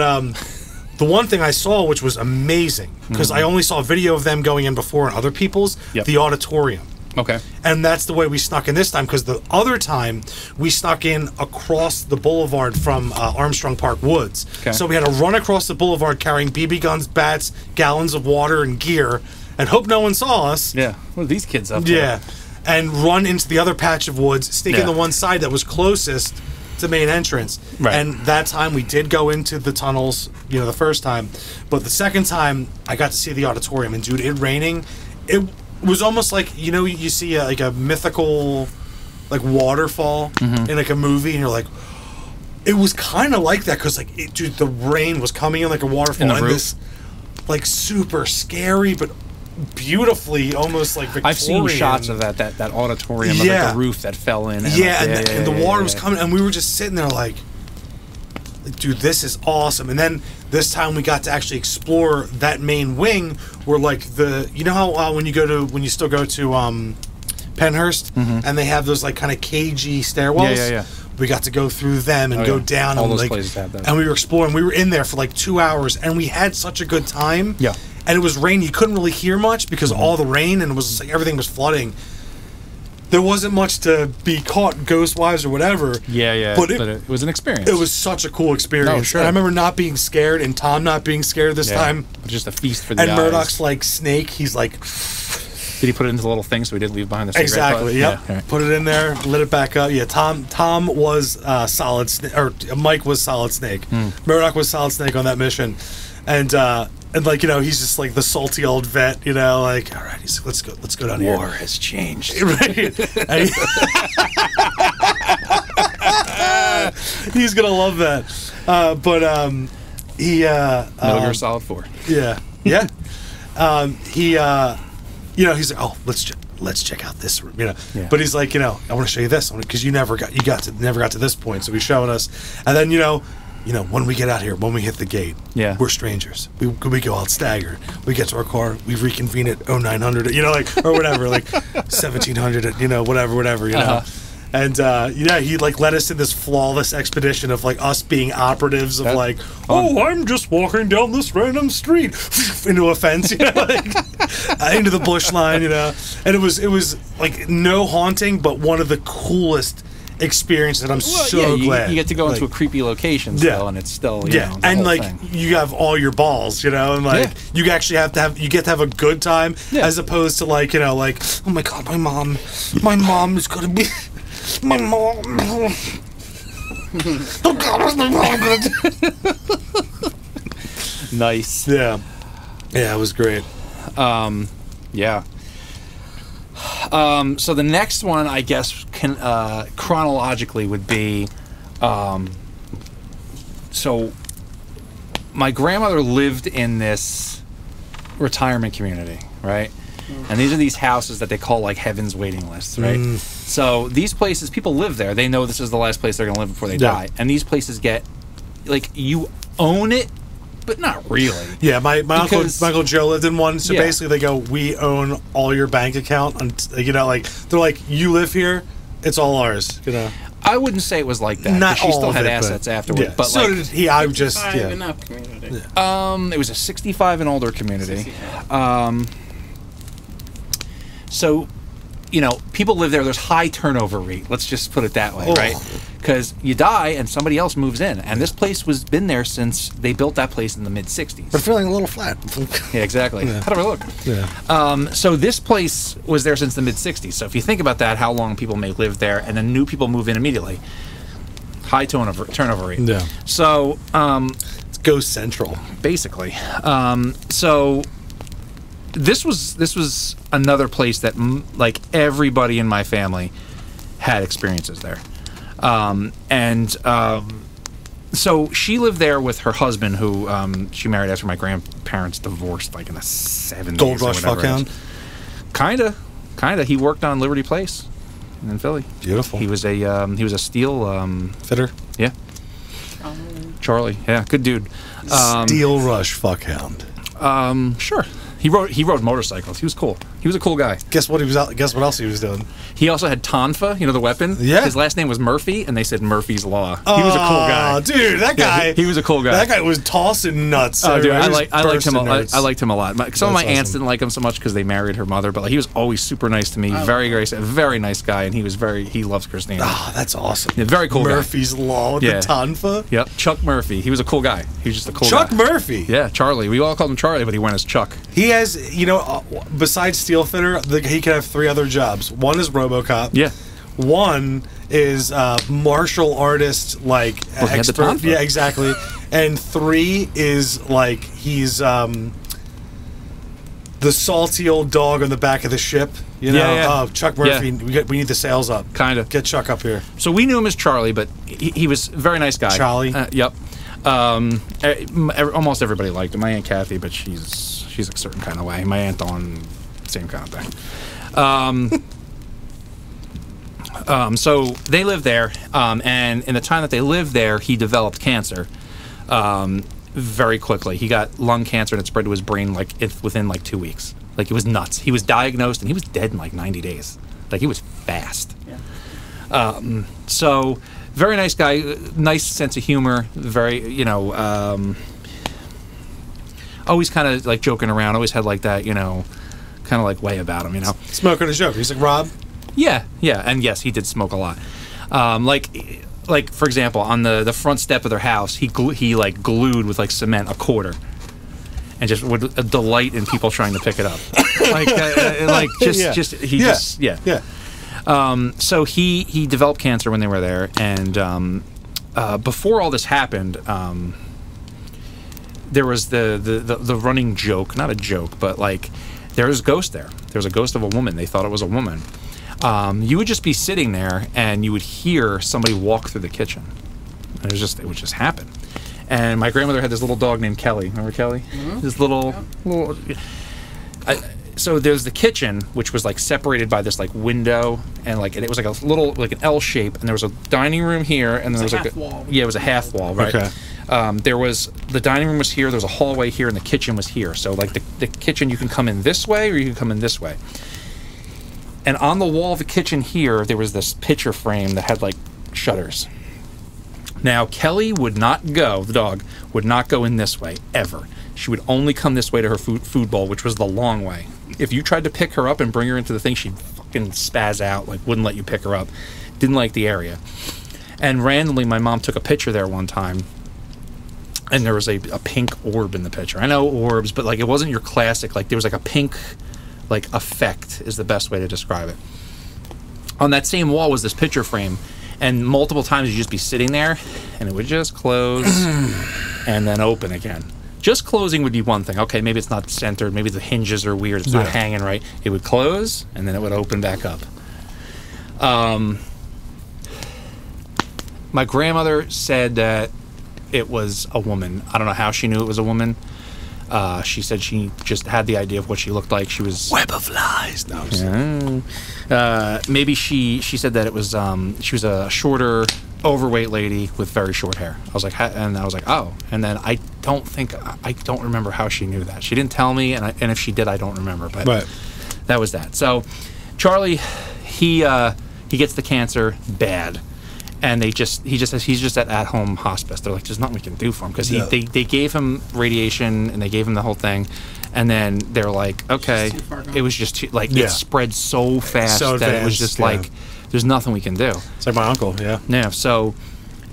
the one thing I saw, which was amazing, because I only saw a video of them going in before and other people's, the auditorium. Okay. And that's the way we snuck in this time, because the other time we snuck in across the boulevard from Armstrong Park Woods. Okay. So we had to run across the boulevard carrying BB guns, bats, gallons of water, and gear, and hope no one saw us. Yeah. What are these kids up to? Yeah. And run into the other patch of woods, stick in the one side that was closest to main entrance. Right. And that time we did go into the tunnels, you know, the first time. But the second time, I got to see the auditorium. And, dude, it raining, it was almost like, you know, you see like a mythical, like, waterfall in, like, a movie, and you're like, it was kind of like that, because, like, dude, the rain was coming in like a waterfall. In the and roof? this, like, super scary, but beautifully, almost like Victorian. I've seen shots of that auditorium of like the roof that fell in. And and the water was coming, and we were just sitting there like, dude, this is awesome. And then this time we got to actually explore that main wing where like you know how when you still go to Penhurst and they have those like kind of cagey stairwells. Yeah. We got to go through them and go down. All and those like, places have that. And we were exploring. We were in there for like 2 hours, and we had such a good time. Yeah. And it was rain. You couldn't really hear much because of all the rain, and it was like everything was flooding. There wasn't much to be caught ghost-wise or whatever. Yeah. But it was an experience. it was such a cool experience. No, sure. And I remember not being scared, and Tom not being scared this time. Just a feast for the And eyes. Murdoch's like Snake. He's like, Did he put it into the little thing so he didn't leave behind the cigarette exactly. butt? Yep. Yeah, right. Put it in there, lit it back up. Yeah. Tom was Solid Snake, or Mike was Solid Snake. Murdoch was Solid Snake on that mission, and like he's just like the salty old vet. Like all right, he's like, let's go down here. War has changed. Right. And he's gonna love that. Metal Gear Solid 4. Yeah. He's like, oh, let's check out this room, Yeah. But he's like, I want to show you this because you never got to this point, so he's showing us, and then when we get out here, when we hit the gate, we're strangers. We go out staggered. We get to our car, we reconvene at 0900, or whatever, like 1700, whatever. And he like led us in this flawless expedition of like us being operatives of like, I'm just walking down this random street into a fence, like into the bush line, And it was like no haunting, but one of the coolest experience that I'm glad you get to go into a creepy location still, and it's still the and whole like thing. you have all your balls, and like you actually you get to have a good time as opposed to like like, oh my god, my mom is gonna be my mom. Oh god, what's my mom gonna do? Nice. Yeah, it was great. Yeah. So the next one, I guess, chronologically would be, so my grandmother lived in this retirement community, right? And these are these houses that they call like heaven's waiting lists, right? So these places, people live there. They know this is the last place they're going to live before they die. And these places get, like, you own it, but not really. Yeah, my uncle Joe lived in one. So basically, they go, "We own all your bank account." And like they're like, "You live here, it's all ours." I wouldn't say it was like that. Not she all still of had it, assets but, afterward. But so like, did he. I just and up community. it was a 65 and older community. So, people live there. There's high turnover rate. Let's just put it that way, right? Because you die and somebody else moves in, and this place was been there since they built that place in the mid '60s. But feeling a little flat. Yeah, exactly. How do I look? Yeah. So this place was there since the mid '60s. So if you think about that, how long people may live there, and then new people move in immediately. High turnover rate. Yeah. So It's Ghost Central, basically. So this was another place that like everybody in my family had experiences there. So she lived there with her husband, who she married after my grandparents divorced, like in the 70s. Gold Rush Fuckhound. Kinda. He worked on Liberty Place in Philly. Beautiful. He was a steel Fitter. Yeah. Charlie. Yeah, good dude. Steel Rush Fuckhound. Sure. He rode motorcycles. He was cool. He was a cool guy. Guess what else he was doing? He also had Tonfa, the weapon. Yeah. His last name was Murphy, and they said Murphy's Law. He was a cool guy. Dude, that guy. He was a cool guy. That guy was tossing nuts. Oh, dude, I liked him. Nuts. I liked him a lot. Some of my That's aunts awesome. didn't like him so much because they married her mother, but like, he was always super nice to me. Very, very nice guy, and he loves Christina. Oh, that's awesome. Yeah, very cool Murphy's Law with Yeah. the Tonfa. Yep, Chuck Murphy. He was a cool guy. He was just a cool Chuck guy. Murphy. Yeah, Charlie. We all called him Charlie, but he went as Chuck. He has, besides steel fitter, he can have 3 other jobs. One is RoboCop. Yeah. One is martial artist, like he had the expert. Tonfa. Yeah, exactly. And 3 is like he's the salty old dog on the back of the ship. Yeah. Oh, Chuck Murphy. Yeah. We need the sales up. Kind of. Get Chuck up here. So we knew him as Charlie, but he was a very nice guy. Charlie? Yep. Almost everybody liked him. My Aunt Kathy, but she's a certain kind of way. My Aunt Dawn, same kind of thing. So they lived there, and in the time that they lived there, he developed cancer. very quickly. He got lung cancer and it spread to his brain within 2 weeks. Like, it was nuts. He was diagnosed and he was dead in 90 days. Like, he was fast. Yeah. So, very nice guy, nice sense of humor, very, always kind of joking around, always had that, kind of way about him, Smoking a joke. He's like, Rob. Yeah, and yes, he did smoke a lot. Like for example, on the front step of their house, he glued with cement a quarter, and just would delight in people trying to pick it up. So he developed cancer when they were there, and before all this happened, there was the running joke, not a joke, but there was a ghost there. There was a ghost of a woman. They thought it was a woman. You would just be sitting there, and you would hear somebody walk through the kitchen. It would just happen. And my grandmother had this little dog named Kelly. Remember Kelly? Mm-hmm. This little. So there's the kitchen, which was separated by this window, and and it was a little an L shape, and there was a dining room here, and then there was half wall. Yeah, it was a half wall, right? Okay. There was the dining room was here. There was a hallway here, and the kitchen was here. So the kitchen, you can come in this way, or you can come in this way. And on the wall of the kitchen here, there was this picture frame that had shutters. Now, Kelly would not go, the dog, would not go in this way, ever. She would only come this way to her food bowl, which was the long way. If you tried to pick her up and bring her into the thing, she'd fucking spaz out, wouldn't let you pick her up. Didn't like the area. And randomly, my mom took a picture there one time, and there was a pink orb in the picture. I know orbs, but it wasn't your classic, there was a pink... effect is the best way to describe it. On that same wall was this picture frame, and multiple times you'd just be sitting there, and it would just close and then open again. Just closing would be one thing. Okay, maybe it's not centered, maybe the hinges are weird, it's not hanging right. It would close, and then it would open back up. My grandmother said that it was a woman. I don't know how she knew it was a woman. She said she just had the idea of what she looked like. She was Web of lies. No. Maybe she said that it was she was a shorter, overweight lady with very short hair. I was like, oh. And then I don't remember how she knew that. She didn't tell me, and if she did, I don't remember. But that was that. So Charlie, he gets the cancer bad. And he's just at home hospice. They're like, there's nothing we can do for him because they gave him radiation and they gave him the whole thing, and then they're like, okay, it was just too, it spread so fast that it was just there's nothing we can do. It's like my uncle, yeah. So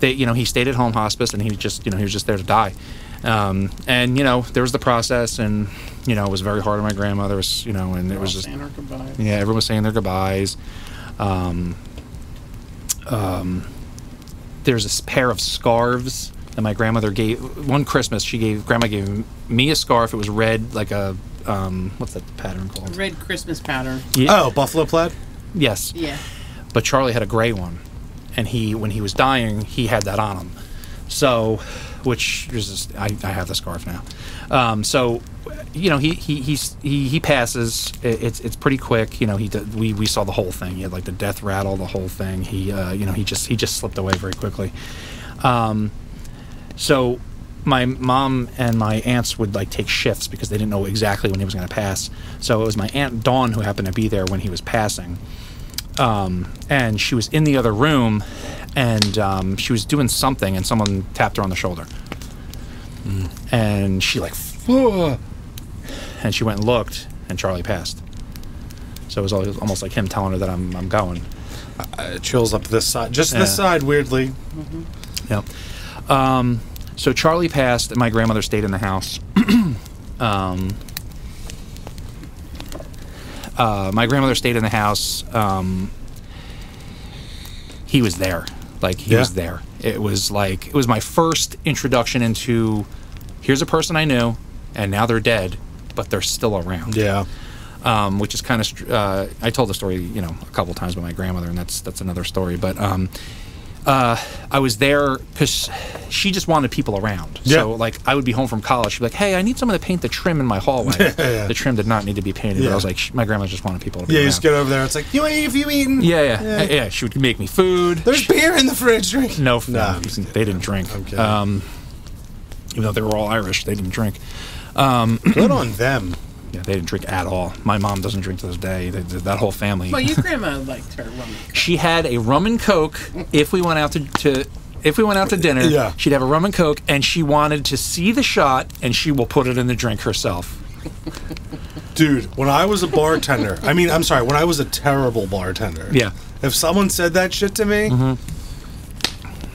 he stayed at home hospice, and he was just there to die. And there was the process, and it was very hard on my grandmother, and it was just everyone was saying their goodbyes. There's this pair of scarves that my grandmother gave one Christmas. Grandma gave me a scarf. It was red, like a what's that pattern called? Red Christmas pattern. Yeah. Oh, buffalo plaid. Yes. Yeah. But Charlie had a gray one, and when he was dying, he had that on him. So, which is just, I have the scarf now. So, he passes. It's pretty quick. We saw the whole thing. He had the death rattle, the whole thing. He just slipped away very quickly. So my mom and my aunts would take shifts because they didn't know exactly when he was going to pass. So it was my Aunt Dawn who happened to be there when he was passing. And she was in the other room, and she was doing something, and someone tapped her on the shoulder. And she Ugh! And she went and looked, and Charlie passed. So it was almost like him telling her that I'm going. Chills up this side, just this side, weirdly. Mm-hmm. Yep. So Charlie passed, and my grandmother stayed in the house. My grandmother stayed in the house. He was there. He was there. It was my first introduction into, here's a person I knew, and now they're dead, but they're still around. Yeah. Which is kind of, I told the story, a couple times about my grandmother, and that's another story. But I was there because she just wanted people around. Yeah. So, I would be home from college. She'd be like, hey, I need someone to paint the trim in my hallway. Yeah. The trim did not need to be painted. But I was like, my grandma just wanted people to be you around. just get over there. It's like, you eaten? Yeah. She would make me food. There's beer in the fridge. Drink. No, they didn't drink. Okay. even though they were all Irish, they didn't drink. Good on them. Yeah, they didn't drink at all. My mom doesn't drink to this day. That whole family. Well, your grandma liked her rum. She had a rum and coke if we went out if we went out to dinner. Yeah. She'd have a rum and coke, and she wanted to see the shot, and she will put it in the drink herself. Dude, when I was a bartender, I'm sorry, when I was a terrible bartender. Yeah. If someone said that shit to me,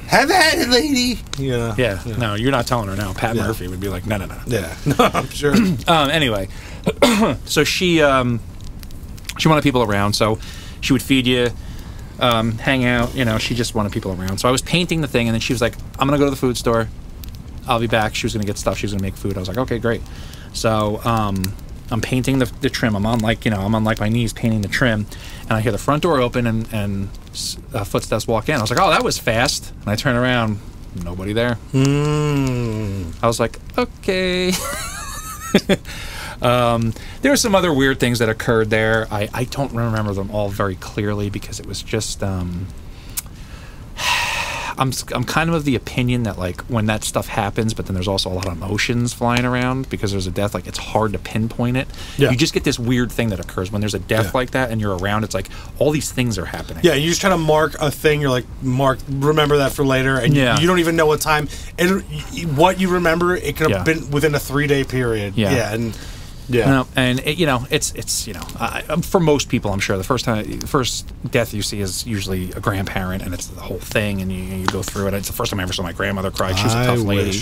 have at it, lady. Yeah. Yeah. No, you're not telling her now. Pat Murphy would be like, no. Yeah. No, I'm sure. Anyway, so she wanted people around, so she would feed you, hang out. She just wanted people around. So I was painting the thing, and then she was like, "I'm gonna go to the food store. I'll be back." She was gonna get stuff. She was gonna make food. I was like, "Okay, great." So I'm painting the trim. I'm on my knees painting the trim, and I hear the front door open and footsteps walk in. I was like, "Oh, that was fast." And I turn around, nobody there. I was like, "Okay." There were some other weird things that occurred there. I don't remember them all very clearly because it was just I'm kind of the opinion that like when that stuff happens, but then there's also a lot of emotions flying around because there's a death, like it's hard to pinpoint it. Yeah. You just get this weird thing that occurs when there's a death like that and you're around. It's like all these things are happening. Yeah, you just try to mark a thing. You're like, remember that for later, and you don't even know what time. What you remember, it could have been within a 3-day period. Yeah. And it's for most people, I'm sure the first death you see is usually a grandparent, and it's the whole thing, and you go through it. It's the first time I ever saw my grandmother cry. She was a tough lady.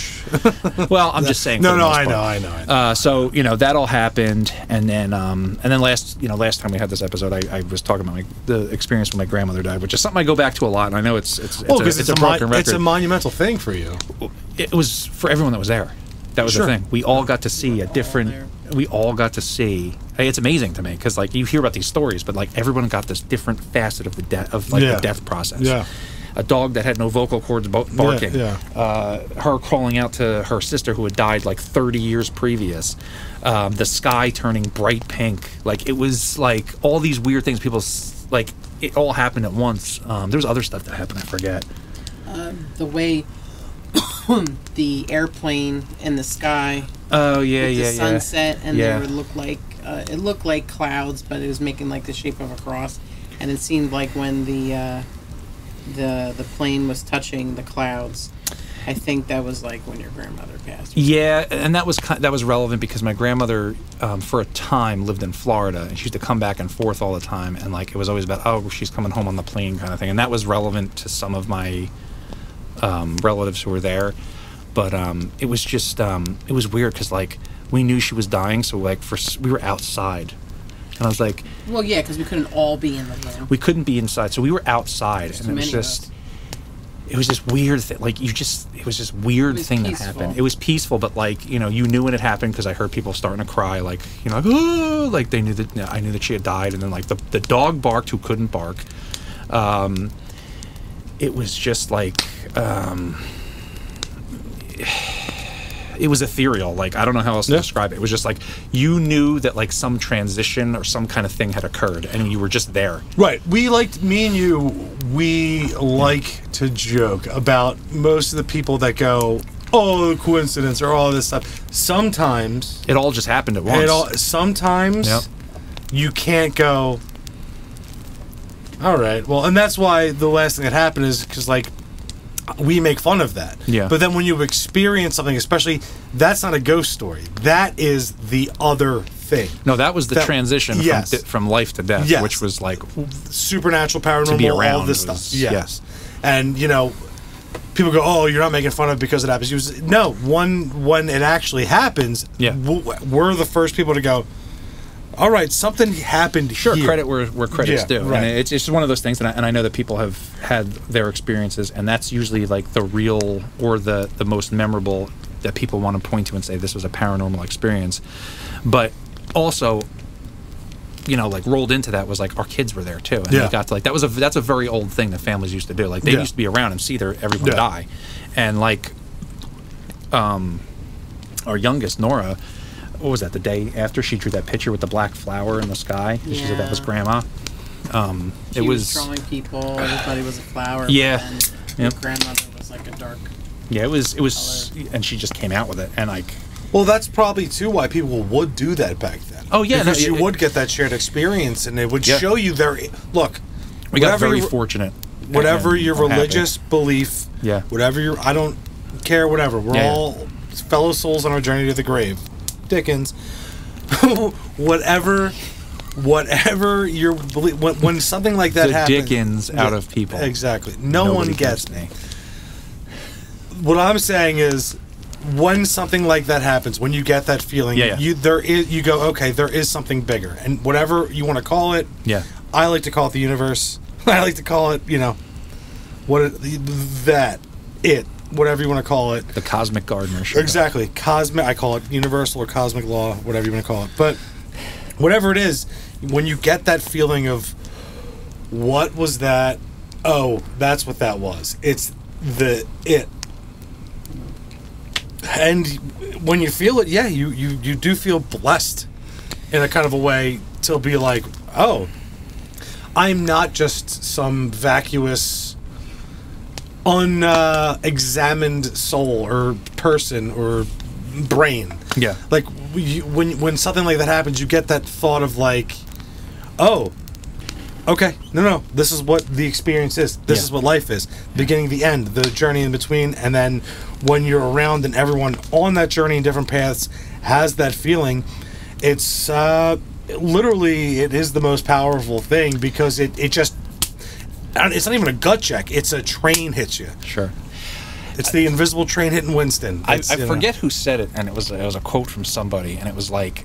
Well, I'm just saying. I know. So that all happened, and then last time we had this episode, I was talking about the experience when my grandmother died, which is something I go back to a lot, and I know it's a broken record. It's a monumental thing for you. It was for everyone that was there. That was the thing. We all got to see a different. We all got to see. It's amazing to me because like you hear about these stories, but like everyone got this different facet of the death process. Yeah. A dog that had no vocal cords barking. Her calling out to her sister who had died like 30 years previous. The sky turning bright pink. Like it was like all these weird things. People like it all happened at once. There was other stuff that happened. I forget. The way the airplane in the sky. Oh yeah, the sunset, and they would look like it looked like clouds, but it was making like the shape of a cross, and it seemed like when the plane was touching the clouds. I think that was like when your grandmother passed. Yeah, and that was relevant because my grandmother, for a time, lived in Florida, and she used to come back and forth all the time, and like it was always about she's coming home on the plane kind of thing, and that was relevant to some of my relatives who were there. But it was just it was weird because like we knew she was dying, so like we were outside, and I was like, well, yeah, because we couldn't all be in the room. We couldn't be inside, so we were outside, and it was just weird. It was just weird thing that happened. It was peaceful, but like you knew when it happened because I heard people starting to cry, like like oh, like they knew that I knew that she had died, and then like the dog barked who couldn't bark. It was just like. It was ethereal. Like I don't know how else to describe it. It was just like you knew that like some transition or some kind of thing had occurred, and you were just there. Right. We like to joke about most of the people that go, "Oh, coincidence" or all this stuff. Sometimes it all just happened at once. Sometimes you can't go. All right. Well, and that's why the last thing that happened is because like. We make fun of that. Yeah. But then when you experience something, especially, that's not a ghost story. That is the other thing. No, that was the transition from life to death, which was like... Supernatural, paranormal, to be around all this stuff. Yes. And, people go, oh, you're not making fun of it because it happens. No, when it actually happens, we're the first people to go, all right, something happened here. Credit where credit's due. Right. And it's just one of those things, and I know that people have had their experiences, and that's usually like the real or the most memorable that people want to point to and say this was a paranormal experience. But also, like rolled into that was like our kids were there too, and they got to like that's a very old thing that families used to do. Like they used to be around and see everyone die, and like our youngest Nora. What was that? The day after she drew that picture with the black flower in the sky. She said that was Grandma. She was drawing people. Everybody was a flower. Yeah. And your grandmother was like a dark Yeah, it was, and she just came out with it, and like, Well, that's probably too why people would do that back then. Oh, yeah, because no, you would get that shared experience, and it would Yeah. show you their look. we got whatever very your- fortunate. Whatever and your I'm happy. religious belief, Yeah. whatever your, I don't care. Whatever, we're Yeah. all fellow souls on our journey to the grave. Dickens, whatever your belief. When something like that The happens, Dickens out of people. Exactly. No one Nobody gets me. What I'm saying is, when something like that happens, when you get that feeling, Yeah, yeah. you go, okay, there is something bigger, and whatever you want to call it. Yeah. I like to call it the universe. I like to call it, whatever you want to call it. The cosmic gardener. Sure. Exactly, cosmic. I call it universal or cosmic law, whatever you want to call it. But whatever it is, when you get that feeling of what was that? Oh, that's what that was. It's it. And when you feel it, yeah, you do feel blessed in a kind of a way to be like, oh, I'm not just some vacuous, unexamined soul or person or brain. Yeah. Like when something like that happens, you get that thought of like, oh, okay, no, this is what the experience is. This is what life is. Beginning, the end, the journey in between, and then when you're around and everyone on that journey in different paths has that feeling, it's literally, it is the most powerful thing because it just, it's not even a gut check. It's a train hits you. Sure. It's the invisible train hitting Winston. I It's, you know. forget who said it, and it was a quote from somebody, and it was like,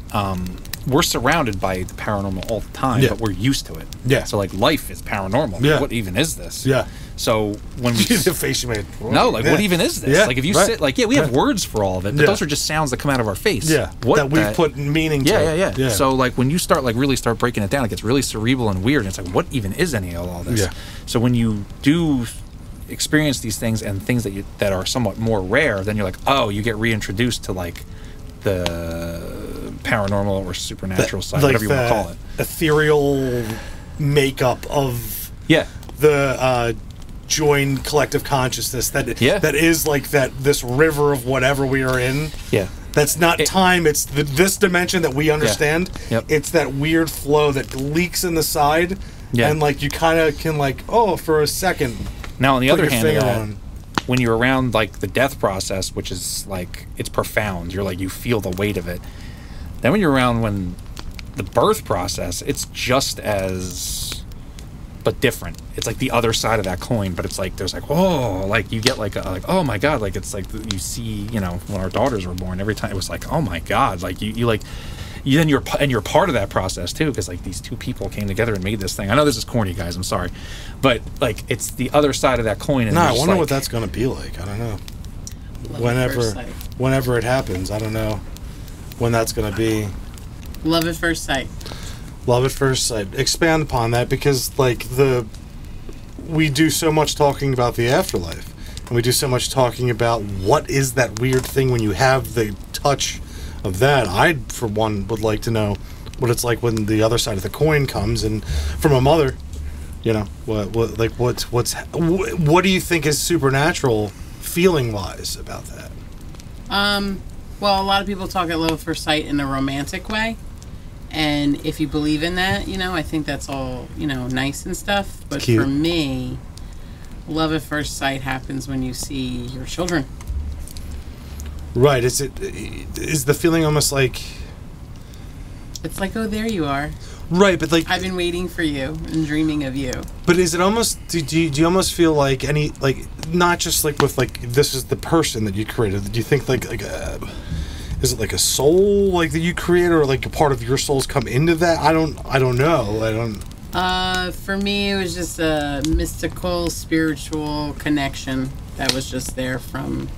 we're surrounded by the paranormal all the time, Yeah. but we're used to it. Yeah. So like life is paranormal. Yeah. What even is this? Yeah. So when we the face you made. no, like Yeah. what even is this? Yeah, Like if you right. sit, like we have Yeah. words for all of it, but Yeah. those are just sounds that come out of our face. Yeah, What that we've put meaning to. Yeah. So like when you start really start breaking it down, it gets really cerebral and weird. And it's like, what even is any of all this? Yeah. So when you do experience these things and things that are somewhat more rare, then you're like, oh, you get reintroduced to like the paranormal or supernatural side, whatever you want to call it. Ethereal makeup of Yeah. the joined collective consciousness that Yeah. that is like this river of whatever we are in. Yeah. That's not time. It's this dimension that we understand. Yep. It's that weird flow that leaks in the side, Yeah. and like you kind of can like, oh, for a second. Now, on the Put other your hand of finger that, on. when you're around like the death process, which is like it's profound, you're like you feel the weight of it. Then when you're around when the birth process, it's just as but different. It's like the other side of that coin, but it's like there's like whoa, like you get like oh my god, like it's like you see, you know, when our daughters were born, every time it was like oh my god, like you like. You're part of that process too, because like these two people came together and made this thing. I know this is corny, guys. I'm sorry, but like it's the other side of that coin. And No, I you're just wonder like, what that's gonna be like. I don't know. Love at first sight. Whenever it happens, I don't know when that's gonna be. Love at first sight. Love at first sight. Expand upon that, because like we do so much talking about the afterlife, and we do so much talking about what is that weird thing when you have the touch of that. I, for one, would like to know what it's like when the other side of the coin comes, and from a mother, you know, what do you think is supernatural, feeling wise, about that? Well, a lot of people talk at love at first sight in a romantic way. And if you believe in that, you know, I think that's all, you know, nice and stuff. But Cute. for me, love at first sight happens when you see your children. Right? Is the feeling almost like It's like, oh, there you are. right? But like, I've been waiting for you and dreaming of you. but is it almost? Do you almost feel like not just like with like this is the person that you created? Do you think like is it like a soul like that you create, or like a part of your souls come into that? I don't know. For me, it was just a mystical, spiritual connection that was just there from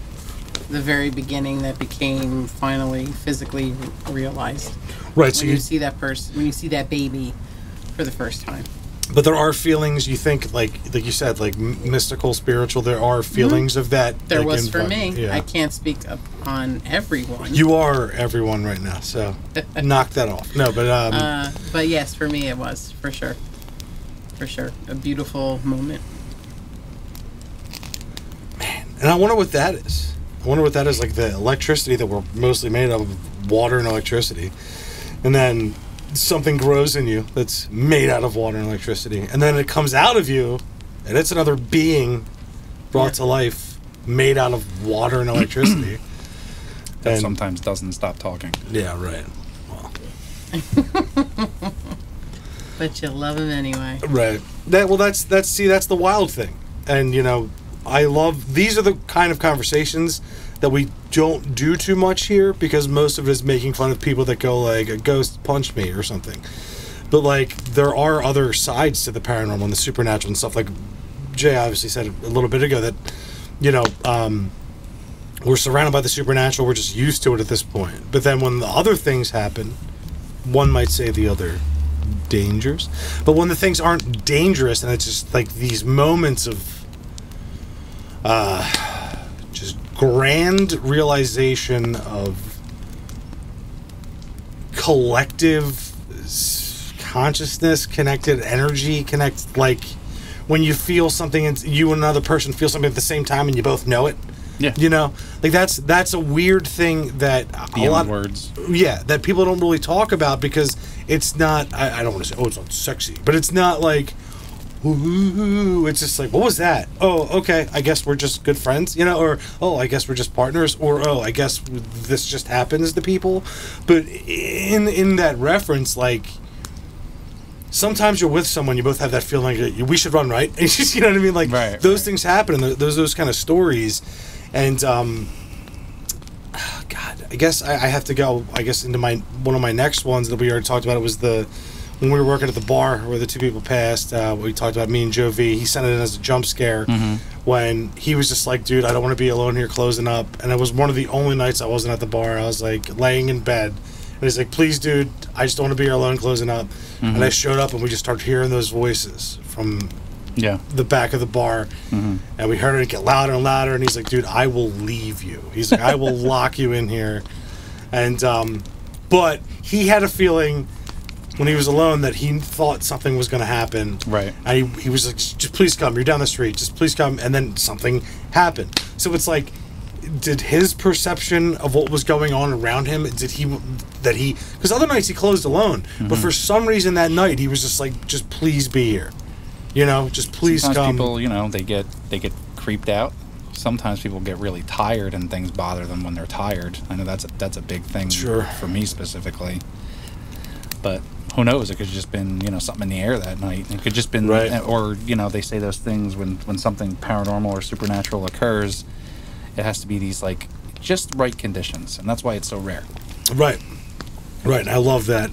the very beginning that became finally physically realized. Right. So When you see that person, when you see that baby for the first time. but there are feelings. You think like you said, like mystical, spiritual. There are feelings of that. There like, was for in- me. Yeah. I can't speak up on everyone. You are everyone right now, so knock that off. No, But yes, for me it was, for sure. For sure. A beautiful moment. And I wonder what that is. I wonder what that is, like the electricity that we're mostly made of, water and electricity. And then something grows in you that's made out of water and electricity. And then it comes out of you, and it's another being brought to life, made out of water and electricity. That sometimes doesn't stop talking. Yeah, right. Well. But you love him anyway. Right. That's the wild thing. And, you know, I love... These are the kind of conversations that we don't do too much here, because most of it is making fun of people that go, like, a ghost punched me or something. But, like, there are other sides to the paranormal and the supernatural and stuff. Like, Jay obviously said a little bit ago that, you know, we're surrounded by the supernatural. We're just used to it at this point. But then when the other things happen, one might say the other dangers. But when the things aren't dangerous and it's just, like, these moments of just grand realization of collective consciousness, connected energy, like when you feel something and you and another person feel something at the same time and you both know it. Yeah. You know, like that's a weird thing that beyond words. Yeah, that people don't really talk about, because it's not, I don't want to say, oh, it's not sexy, but it's not like, ooh, it's just like, what was that? Oh, okay, I guess we're just good friends, you know, or, oh, I guess we're just partners, or, oh, I guess this just happens to people. But in that reference, like, sometimes you're with someone, you both have that feeling that we should run, right? It's just, you know what I mean? Like, right, those things happen, and those kind of stories. And, God, I guess I have to go, I guess, into one of my next ones that we already talked about. It was when we were working at the bar where the two people passed, we talked about me and Joe V. He sent it in as a jump scare when he was just like, dude, I don't want to be alone here closing up. And it was one of the only nights I wasn't at the bar. I was like laying in bed. And he's like, please, dude, I just don't want to be here alone closing up. And I showed up and we just started hearing those voices from the back of the bar. And we heard it get louder and louder. And he's like, dude, I will leave you. He's like, I will lock you in here. And, but he had a feeling when he was alone that he thought something was going to happen. Right. And he was like, just please come. You're down the street. Just please come. And then something happened. So it's like, did his perception of what was going on around him, because other nights he closed alone, but for some reason that night he was just like, just please be here. You know, just please Sometimes come. people, you know, they get creeped out. Sometimes people get really tired and things bother them when they're tired. I know that's a big thing for me specifically. But who knows? It could have just been, you know, something in the air that night. It could just been, or, you know, they say those things when something paranormal or supernatural occurs. It has to be these, like, just right conditions, and that's why it's so rare. Right. I love that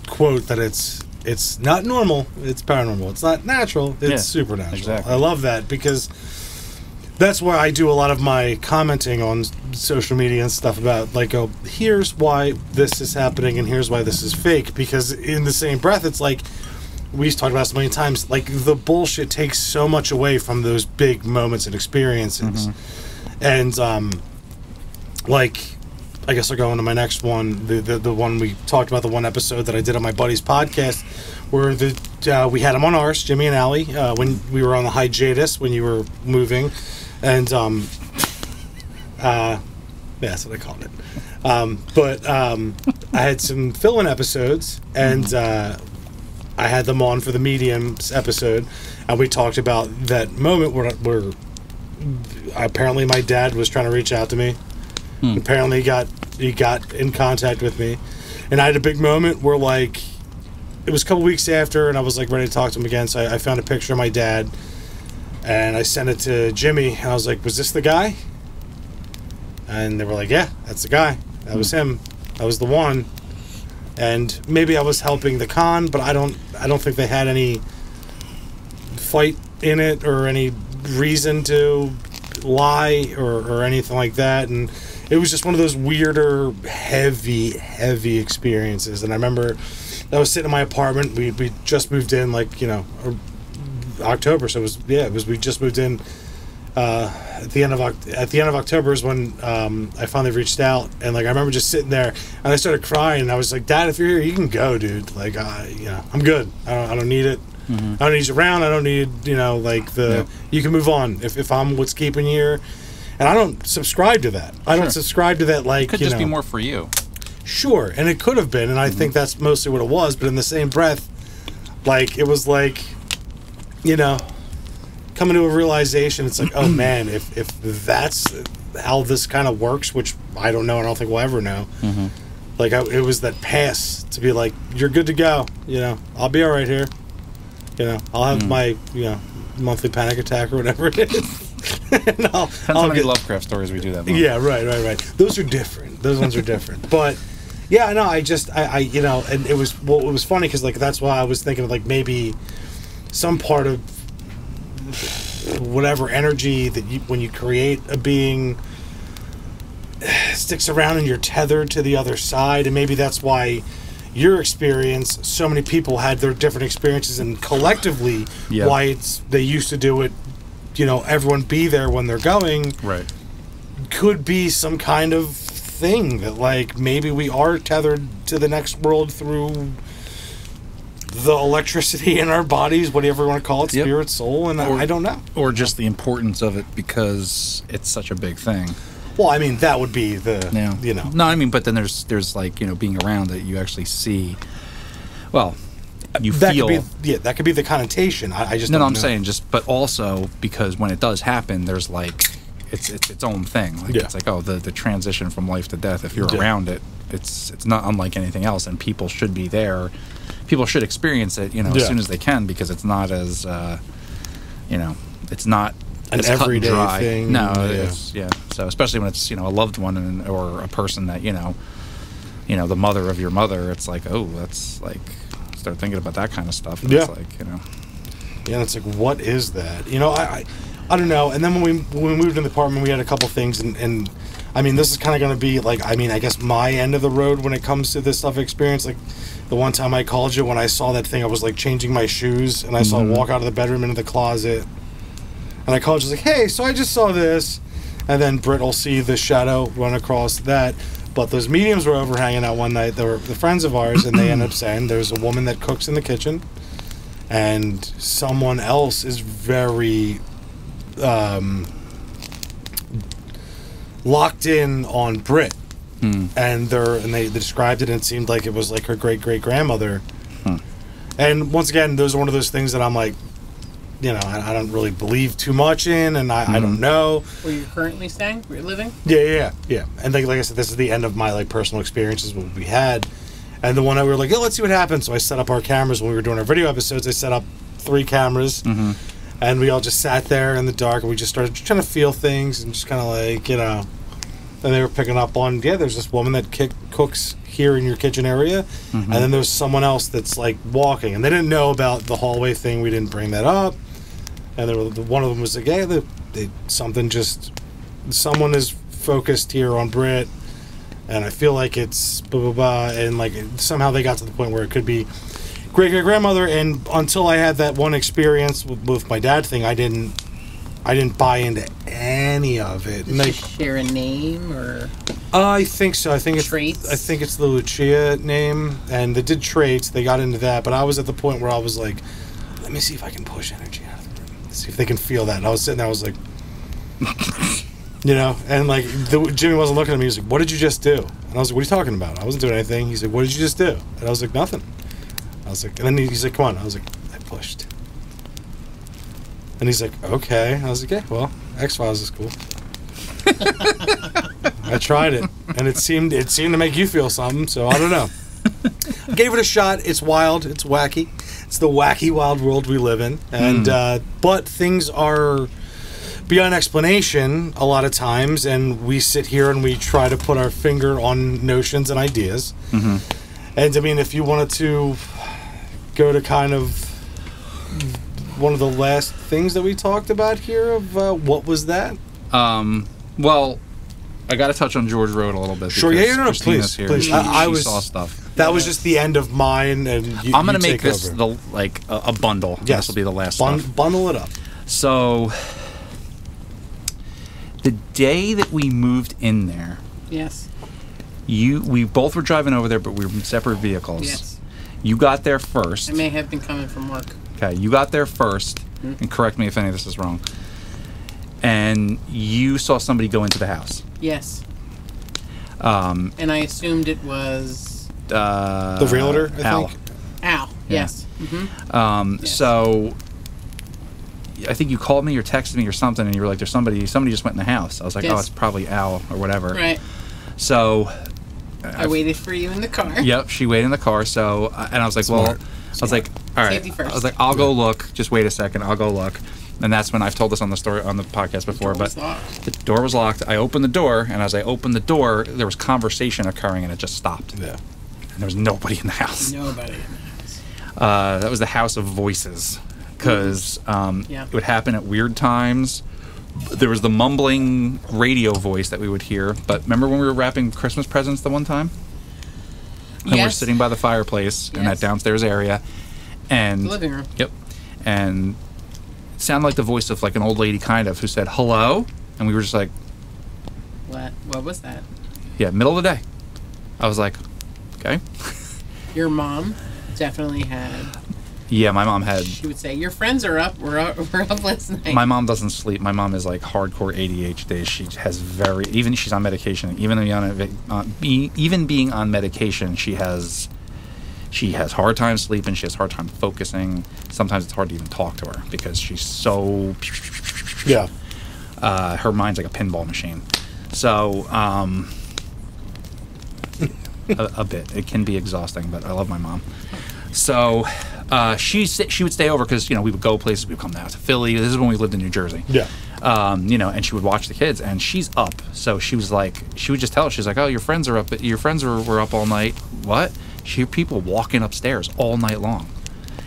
quote that it's not normal, it's paranormal. It's not natural, it's supernatural. Exactly. I love that, because that's why I do a lot of my commenting on social media and stuff about, like, oh, here's why this is happening and here's why this is fake, because in the same breath, it's like, we've talked about this a million times, like, the bullshit takes so much away from those big moments and experiences. And, like, I guess I'll go into my next one, the one we talked about, the one episode that I did on my buddy's podcast, where we had him on ours, Jimmy and Allie, when we were on the hiatus, when you were moving, and, yeah, that's what I called it. But I had some fill-in episodes, and I had them on for the Mediums episode, and we talked about that moment where apparently my dad was trying to reach out to me. Apparently he got in contact with me, and I had a big moment where, like, it was a couple weeks after, and I was like ready to talk to him again. So I found a picture of my dad, and I sent it to Jimmy, and I was like, was this the guy? And they were like, yeah, that's the guy. That was him. That was the one. And maybe I was helping the con, but I don't think they had any fight in it or any reason to lie or anything like that. And it was just one of those weirder, heavy experiences. And I remember I was sitting in my apartment. We just moved in, like, you know, October. So we just moved in at the end of October is when I finally reached out. And, like, I remember just sitting there and I started crying. And I was like, Dad, if you're here, you can go, dude. Like, you know, I'm good. I don't need it. I don't need you around. I don't need, you know, like, you can move on if I'm what's keeping you here. And I don't subscribe to that. I don't Sure. subscribe to that, like, Could you just know. be more for you. Sure, and it could have been, and I think that's mostly what it was, but in the same breath, like, it was like, you know, coming to a realization, it's like, oh man, if that's how this kind of works, which I don't know, I don't think we'll ever know, like, it was that pass to be like, you're good to go, you know, I'll be all right here, you know, I'll have my, you know, monthly panic attack or whatever it is. And Depends how many Lovecraft stories we do that month. yeah, right. Those are different. Those ones are different. But yeah, no, I you know, and it was funny because like that's why I was thinking like maybe some part of whatever energy that you when you create a being sticks around and you're tethered to the other side, and maybe that's why your experience, so many people had their different experiences, and collectively why they used to do it. You know, everyone be there when they're going. Right. Could be some kind of thing that, like, maybe we are tethered to the next world through the electricity in our bodies, whatever you want to call it, spirit, soul, and I don't know. Or just the importance of it because it's such a big thing. Well, I mean, that would be the, Yeah. you know. No, I mean, but then there's like, you know, being around it, you actually see, well, you That feel. could be, that could be the connotation. I just No, don't I'm know. saying but also because when it does happen, there's like, it's its own thing. Like, it's like, oh, the transition from life to death, if you're around it, it's not unlike anything else, and people should be there. People should experience it, you know, as soon as they can, because it's not as, you know, it's not an as cut and everyday dry. thing. No, it's, so especially when it's, you know, a loved one or a person that, you know, the mother of your mother, it's like, oh, that's like, start thinking about that kind of stuff. And it's like, you know. Yeah, and it's like, what is that? You know, I don't know. And then when we moved in the apartment, we had a couple things, and I mean, this is kind of going to be like, I mean, I guess my end of the road when it comes to this stuff experience. Like, the one time I called you, when I saw that thing, I was like changing my shoes, and I saw it walk out of the bedroom into the closet, and I called you, like, hey, so I just saw this, and then Britt will see the shadow run across that. But those mediums were over hanging out one night. They were the friends of ours, and they ended up saying there's a woman that cooks in the kitchen, and someone else is very locked in on Britt, and they described it, and it seemed like it was like her great grandmother. And once again, those are one of those things that I'm like, you know, I don't really believe too much in, and I don't know. Where you're currently staying? Where you're living? Yeah. And like I said, this is the end of my like personal experiences what we had, and the one that we were like, let's see what happens. So I set up our cameras when we were doing our video episodes. I set up 3 cameras, and we all just sat there in the dark, and we just started trying to feel things, and just kind of like, you know. And they were picking up on, there's this woman that cooks here in your kitchen area, and then there's someone else that's like walking, and they didn't know about the hallway thing. We didn't bring that up. And one of them was like, hey, someone is focused here on Britt, and I feel like it's blah, blah, blah. And like somehow they got to the point where it could be great-grandmother. And until I had that one experience with my dad thing, I didn't buy into any of it. Did she share a name or? I think so. I think traits? it's the Lucia name, and they did traits. They got into that, but I was at the point where I was like, let me see if I can push energy out of the room. See if they can feel that. And I was sitting there, I was like, you know, and like Jimmy wasn't looking at me. He was like, what did you just do? And I was like, what are you talking about? I wasn't doing anything. He's like, what did you just do? And I was like, nothing. I was like, and then he's like, come on. I was like, I pushed. And he's like, okay. I was like, yeah, well, X-Files is cool. I tried it, and it seemed to make you feel something, so I don't know. Gave it a shot. It's wild. It's wacky. It's the wacky, wild world we live in. And but things are beyond explanation a lot of times, and we sit here and we try to put our finger on notions and ideas. And I mean, if you wanted to go to kind of one of the last things that we talked about here of what was that? Well, I got to touch on George Road a little bit. Sure, because yeah, no, Christina's please, here. please. She I saw stuff. That was just the end of mine, and I'm going to you make take this over. a bundle. Yes. This will be the last stuff. Bundle it up. So, the day that we moved in there, Yes. we both were driving over there, but we were in separate vehicles. Yes. You got there first. I may have been coming from work. Okay, you got there first, and correct me if any of this is wrong. and you saw somebody go into the house. Yes. And I assumed it was The realtor, I Al. think. Al. Yeah. Yes. Yes. So I think you called me or texted me or something, and you were like, "There's somebody just went in the house." I was like, Yes. "Oh, it's probably Al or whatever." Right. So I waited for you in the car. Yep, she waited in the car. So, and I was like, Smart. well, I was like, all right. Safety first. I was like, I'll go look. Just wait a second. I'll go look. And that's when I've told this on the story on the podcast before. door was But locked. the door was locked. I opened the door, and as I opened the door, there was conversation occurring, and it just stopped. Yeah. And there was nobody in the house. Nobody in the house. That was the House of Voices, because Yeah. it would happen at weird times. There was the mumbling radio voice that we would hear. But remember when we were wrapping Christmas presents the one time? And we're Yes. sitting by the fireplace in that Yes. downstairs area, and The living room. Yep, and it sounded like the voice of like an old lady, kind of, who said hello, and we were just like, What was that? yeah, middle of the day. I was like, okay, Your mom definitely had. yeah. My mom had. She would say, "Your friends are up. We're up last night." My mom doesn't sleep. My mom is like hardcore ADHD. She has even she's on medication. Even being on medication, she has hard time sleeping. She has hard time focusing. Sometimes it's hard to even talk to her because she's so. Yeah. Her mind's like a pinball machine. So a bit. It can be exhausting, but I love my mom. So she would stay over because we would go places. We would come down to Philly. This is when we lived in New Jersey. Yeah. And she would watch the kids, and she's up. So she was like, she would just tell us, she's like, "Oh, your friends are up. Your friends were up all night." What? She heard people walking upstairs all night long,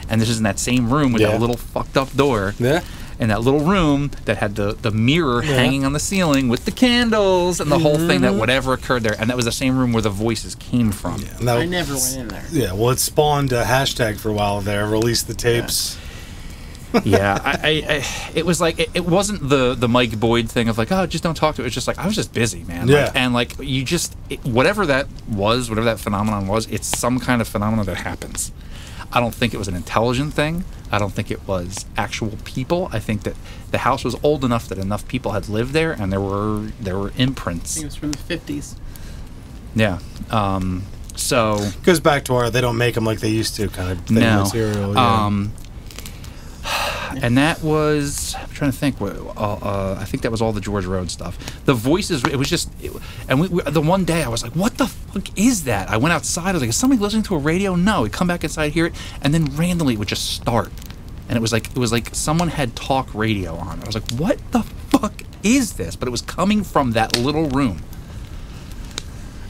and this is in that same room with Yeah. that little fucked up door. Yeah. In that little room that had the mirror hanging on the ceiling with the candles and the whole thing, that whatever occurred there, and that was the same room where the voices came from. Yeah. And that- I never went in there. Yeah, well, it spawned a hashtag for a while there. Release the tapes. Yeah, I it was like it wasn't the Mike Boyd thing of like, oh, just don't talk to it. It's just like I was just busy, man. Yeah. Like, and like you just whatever that phenomenon was, it's some kind of phenomenon that happens. I don't think it was an intelligent thing. I don't think it was actual people. I think that the house was old enough that enough people had lived there, and there were I imprints. think it was from the 50s. Yeah. So Goes back to our they don't make them like they used to kind of thing. no. Material, yeah. And that was, I'm trying to think. I think that was all the George Road stuff. The voices, it was just, the one day I was like, what the fuck is that? I went outside, I was like, is somebody listening to a radio? No. We'd come back inside, hear it, and then randomly it would just start. And it was like someone had talk radio on. I was like, what the fuck is this? But it was coming from that little room.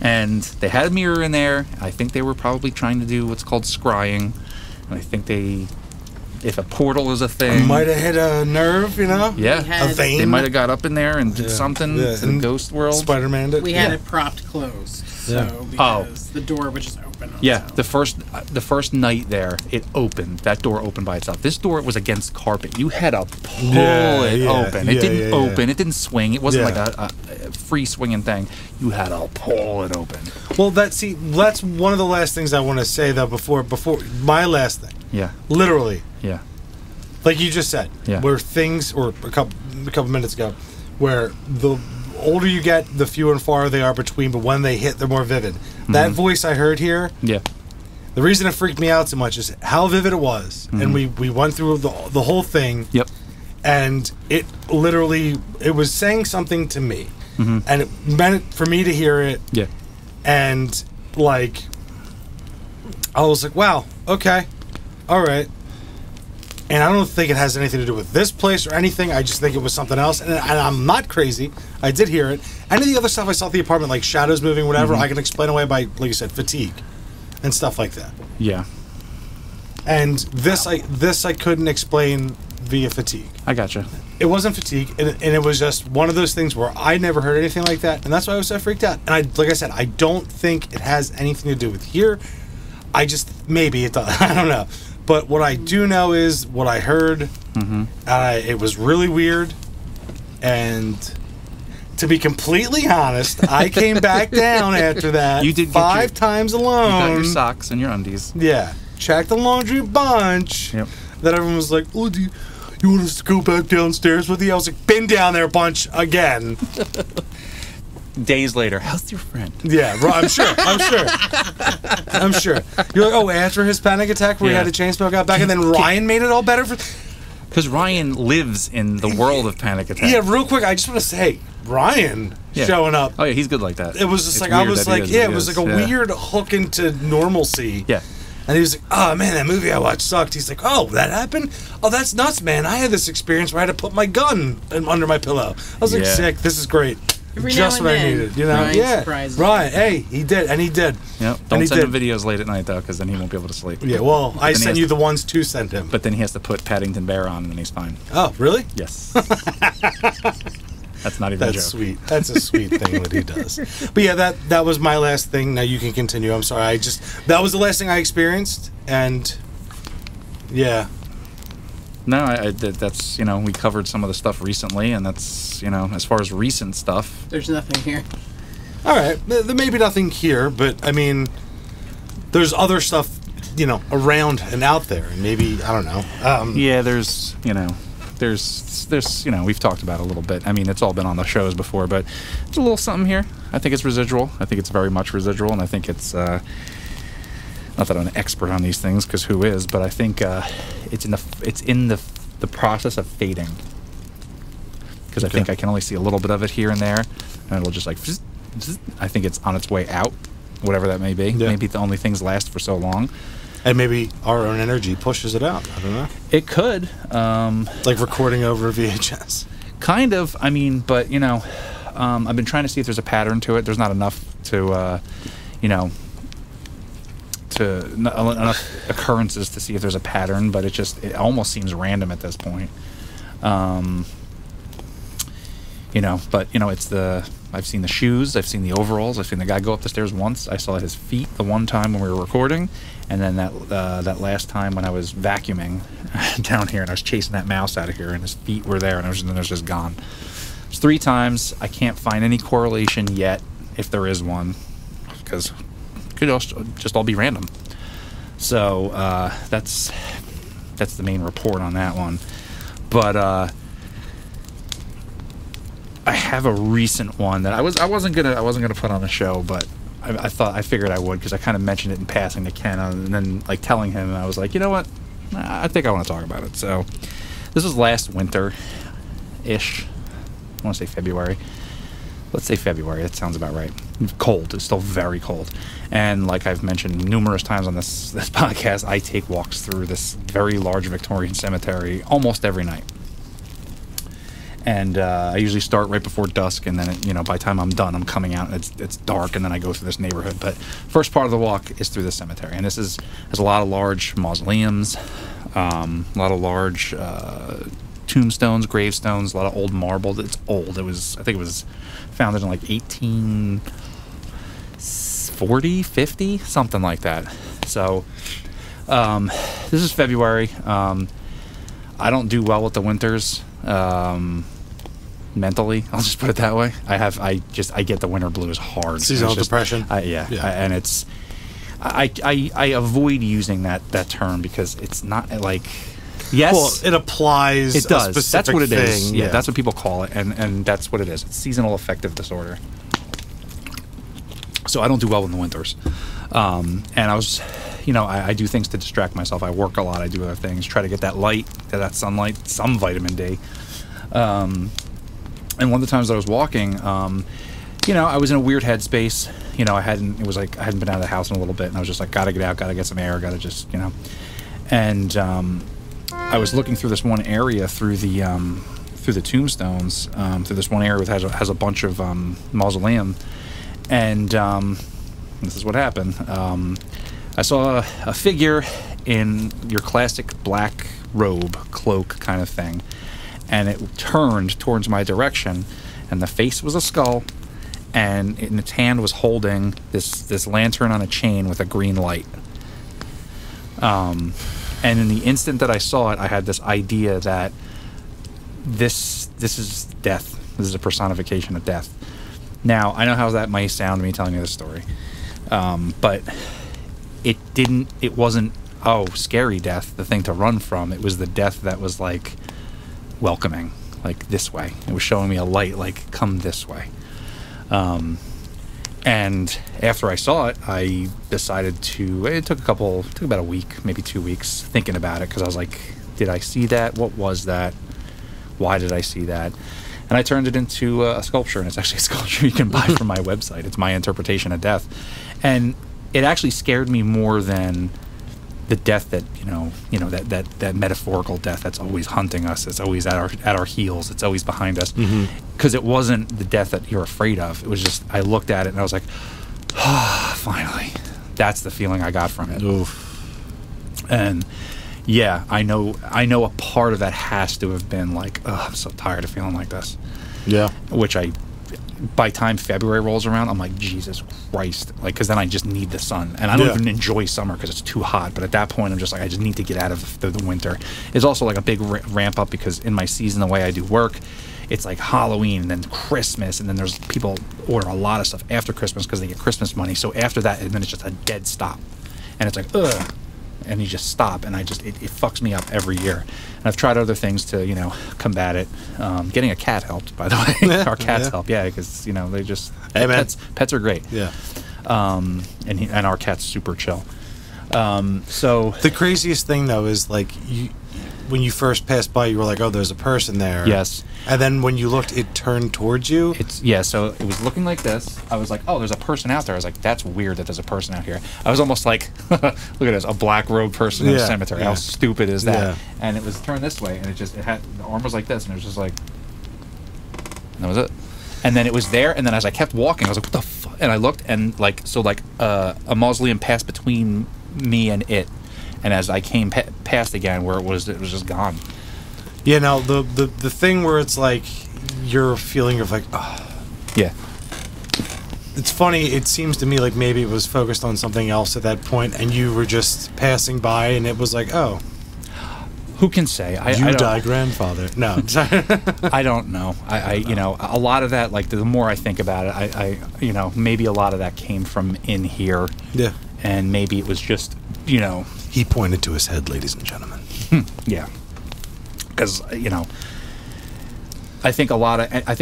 And they had a mirror in there. I think they were probably trying to do what's called scrying. And I think if a portal is a thing. Might have hit a nerve, Yeah. We had- A vein. They might have got up in there and did Yeah. something Yeah, to the and ghost world. Spider-Man did. We had Yeah. it propped closed, Yeah. so because the door would just open. On Yeah, its own. the first night there, it opened. That door opened by itself. This door was against carpet. You had to pull it open. It didn't open. It didn't swing. It wasn't Yeah. like a free swinging thing. You had to pull it open. Well, that's one of the last things I want to say though. Before my last thing, Yeah, literally, yeah, like you just said, Yeah. where things, or a couple minutes ago, where the older you get, the fewer and far they are between, but when they hit, they're more vivid. That voice I heard here, yeah. the reason it freaked me out so much is how vivid it was, and we went through the whole thing, Yep. and it literally, it was saying something to me, and it meant for me to hear it, Yeah. and like I was like, wow, okay, all right. And I don't think it has anything to do with this place or anything. I just think it was something else. And I'm not crazy. I did hear it. Any of the other stuff I saw at the apartment, like shadows moving, whatever, I can explain away by, like you said, fatigue and stuff like that. Yeah. And this I couldn't explain via fatigue. I gotcha. It wasn't fatigue, and it was just one of those things where I never heard anything like that, and that's why I was so freaked out. And like I said, I don't think it has anything to do with here. I just, maybe it does. I don't know. But what I do know is what I heard. It was really weird, and to be completely honest, I came back down after that. You did get 5 times You alone. got your socks and your undies. Yeah, checked the laundry bunch. Yep. That everyone was like, "Oh, you want us to go back downstairs with you? I was like, been down there a bunch again. Days later, how's your friend? Yeah, I'm sure. I'm sure. You're like, oh, after his panic attack where he had the chain smoke out back, and then Ryan made it all better for... Because Ryan lives in the world of panic attack. Yeah, real quick, I just want to say, Ryan showing up. Oh, yeah, he's good like that. It was just like, I was like, it was like a weird hook into normalcy. Yeah. And he was like, oh, man, that movie I watched sucked. He's like, oh, that happened? Oh, that's nuts, man. I had this experience where I had to put my gun under my pillow. I was like, sick. This is great. Every Just now what and I then, needed, you know? Ryan Yeah. surprises Ryan, hey, he did, and he did. Yep. Don't send him videos late at night, though, because then he won't be able to sleep. Yeah, well, I sent you the ones to send him. But then he has to put Paddington Bear on, and then he's fine. Oh, really? Yes. That's not even a joke. That's sweet. That's a sweet thing that he does. But yeah, that was my last thing. Now you can continue. I'm sorry. That was the last thing I experienced, and yeah. No, that's, we covered some of the stuff recently, and that's, as far as recent stuff. There's nothing here. All right. There may be nothing here, but, I mean, there's other stuff, around and out there, and maybe, I don't know. Yeah, there's we've talked about it a little bit. I mean, it's all been on the shows before, but it's a little something here. I think it's residual. I think it's very much residual, and I think it's, not that I'm an expert on these things, because who is, but I think it's in the process of fading. Because I think I can only see a little bit of it here and there, and it'll just like, I think it's on its way out, whatever that may be. Yeah. Maybe the only things last for so long. And maybe our own energy pushes it out. I don't know. It could. Like recording over VHS. Kind of. I mean, but, I've been trying to see if there's a pattern to it. There's not enough to, enough occurrences to see if there's a pattern, but it almost seems random at this point. It's I've seen the shoes, I've seen the overalls, I've seen the guy go up the stairs once. I saw his feet the one time when we were recording, and then that last time when I was vacuuming down here and I was chasing that mouse out of here, and his feet were there, and then it was just gone. It's 3 times. I can't find any correlation yet, if there is one, because it could just all be random. So that's the main report on that one. But I have a recent one that I wasn't gonna put on the show, but I figured I would, because I kind of mentioned it in passing to Ken, and then like telling him, and I was like, you know what, I think I want to talk about it. So this was last winter-ish. I want to say February. Let's say February. That sounds about right. Cold. It's still very cold. And like I've mentioned numerous times on this podcast, I take walks through this very large Victorian cemetery almost every night. And I usually start right before dusk, and then by the time I'm done, I'm coming out, and it's dark, and then I go through this neighborhood. But first part of the walk is through the cemetery, and has a lot of large mausoleums, a lot of large tombstones, gravestones, a lot of old marble. It's old. I think it was founded in like 1840, 50, something like that. So this is February. I don't do well with the winters. Mentally, I'll just put it that way. I get the winter blues hard. Seasonal depression. And it's I avoid using that term, because it's not like, yes, well, it applies. It does. A specific that's what it thing. is. Yeah, that's what people call it, and that's what it is. It's seasonal affective disorder. So I don't do well in the winters, and I was, I do things to distract myself. I work a lot. I do other things. Try to get that light, that sunlight, some vitamin D. And one of the times I was walking, I was in a weird headspace. I hadn't been out of the house in a little bit, and I was just like, gotta get out, gotta get some air, gotta just, and I was looking through this one area through the tombstones, through this one area that has a bunch of mausoleum, and this is what happened. I saw a figure in your classic black robe, cloak kind of thing, and it turned towards my direction, and the face was a skull, and in its hand was holding this lantern on a chain with a green light. And in the instant that I saw it, I had this idea that this is death. This is a personification of death. Now, I know how that might sound to me telling you this story, but it wasn't, scary death, the thing to run from. It was the death that was like, welcoming, like this way. It was showing me a light, like come this way. And after I saw it, I decided to. It took about a week, maybe 2 weeks, thinking about it, because I was like, did I see that? What was that? Why did I see that? And I turned it into a sculpture, and it's actually a sculpture you can buy from my website. It's my interpretation of death, and it actually scared me more than the death that that metaphorical death that's always hunting us. It's always at our heels. It's always behind us. Because it wasn't the death that you're afraid of. It was just, I looked at it and I was like, finally. That's the feeling I got from it. Oof. And yeah, I know a part of that has to have been like, I'm so tired of feeling like this. Yeah. Which by time February rolls around, I'm like, Jesus Christ. Like, because then I just need the sun. And I don't even enjoy summer because it's too hot. But at that point, I'm just like, I just need to get out of the winter. It's also like a big ramp up because in my season, the way I do work, it's like Halloween and then Christmas. And then there's people order a lot of stuff after Christmas because they get Christmas money. So after that, and then it's just a dead stop. And it's like, ugh. And you just stop. And it fucks me up every year. And I've tried other things to, combat it. Getting a cat helped, by the way. Our cats help, because, they just... Hey, man. Pets are great. Yeah. And our cat's super chill. So... The craziest thing, though, is, like, when you first passed by, you were like, oh, there's a person there. Yes. And then when you looked, it turned towards you? So it was looking like this. I was like, oh, there's a person out there. I was like, that's weird that there's a person out here. I was almost like, look at this, a black robed person in a cemetery. Yeah. How stupid is that? Yeah. And it was turned this way, and it had, the arm was like this, and it was just like, and that was it. And then it was there, and then as I kept walking, I was like, what the fuck? And I looked, and a mausoleum passed between me and it. And as I came past again, where it was just gone. Yeah, now the thing where it's like your feeling of like, yeah. It's funny. It seems to me like maybe it was focused on something else at that point, and you were just passing by, and it was like, oh, who can say? You die, grandfather. No, I don't know. A lot of that, like the more I think about it, maybe a lot of that came from in here. Yeah, and maybe it was just, He pointed to his head, ladies and gentlemen. Yeah. Because, I think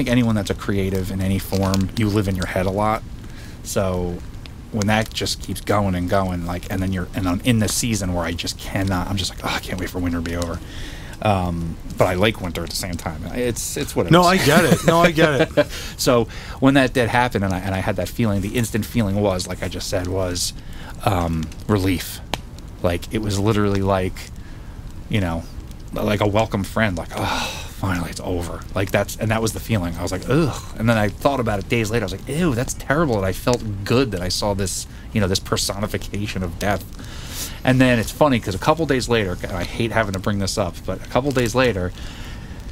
anyone that's a creative in any form, you live in your head a lot. So when that just keeps going and going, and I'm in the season where I just cannot, I'm just like, I can't wait for winter to be over. But I like winter at the same time. It's what it is. No, I get it. So when that did happen and I had that feeling, the instant feeling was, like I just said, was relief. Like, it was literally like, like a welcome friend, like, oh, finally it's over. Like, that was the feeling. I was like, ugh. And then I thought about it days later. I was like, ew, that's terrible. And I felt good that I saw this, this personification of death. And then it's funny because a couple days later, and I hate having to bring this up, but a couple days later,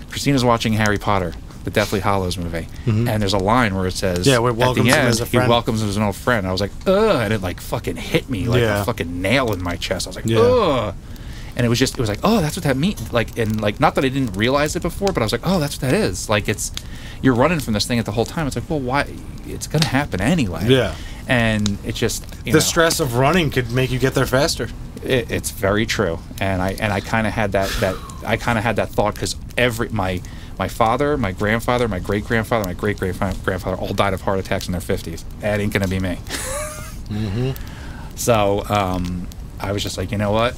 Christina's watching Harry Potter, the Deathly Hallows movie, and there's a line where it says, where it welcomes him as a friend. He welcomes him as an old friend. I was like, ugh, and it like fucking hit me like a fucking nail in my chest. I was like, ugh. And it was like, oh, that's what that means. Like, and like, not that I didn't realize it before, but I was like, oh, that's what that is. Like, you're running from this thing at the whole time. It's like, well, why? It's gonna happen anyway. Yeah. And it just the stress of running could make you get there faster. It's very true. And I kind of had that thought because my father, my grandfather, my great grandfather, my great great grandfather all died of heart attacks in their 50s. That ain't gonna be me. Mm-hmm. So I was just like, you know what?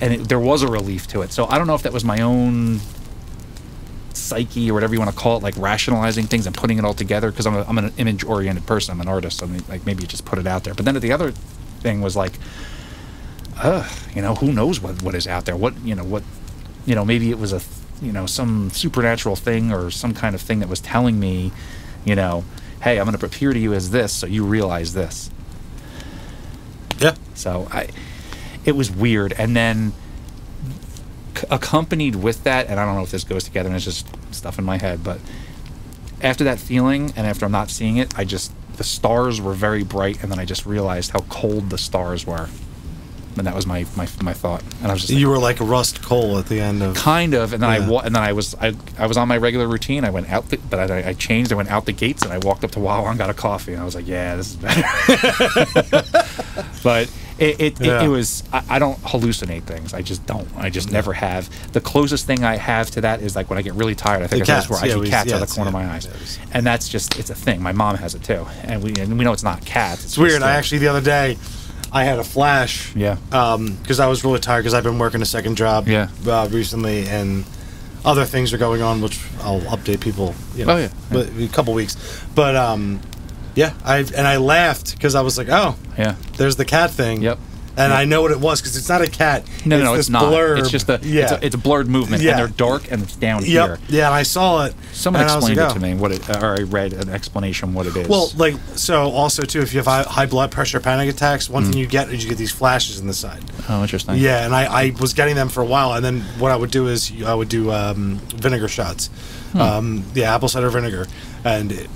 There was a relief to it. So I don't know if that was my own psyche or whatever you want to call it, like rationalizing things and putting it all together, because I'm an image-oriented person. I'm an artist. So like maybe you just put it out there. But then the other thing was like, who knows what is out there? Maybe it was some supernatural thing or some kind of thing that was telling me, hey, I'm going to appear to you as this, so you realize this. Yeah. So it was weird. And then accompanied with that, and I don't know if this goes together and it's just stuff in my head, but after that feeling and after I'm not seeing it, the stars were very bright, and then I just realized how cold the stars were. And that was my thought. And I was just you were like rust coal at the end of kind of. And then I was on my regular routine. I went out, but I changed. I went out the gates and I walked up to Wawa and got a coffee. And I was like, yeah, this is better. But It was. I don't hallucinate things. I just don't. I just never have. The closest thing I have to that is like when I get really tired. I think that's where I see cats out of the corner of my eyes, and that's just it's a thing. My mom has it too, and we know it's not cats. It's weird. I actually the other day I had a flash. Yeah. Because I was really tired because I've been working a second job. Yeah. Recently and. Other things are going on, which I'll update people. But a couple weeks. But I laughed because I was like, oh, yeah, there's the cat thing. Yep. And I know what it was because it's not a cat. No, it's not. Blurb. It's just it's a blurred movement, and they're dark, and it's down here. Yeah, and I saw it. Someone explained it to me or I read an explanation what it is. Well, so also too, if you have high blood pressure, panic attacks, one thing you get is you get these flashes in the side. Oh, interesting. Yeah, and I was getting them for a while, and then what I would do is I would do vinegar shots. Apple cider vinegar, and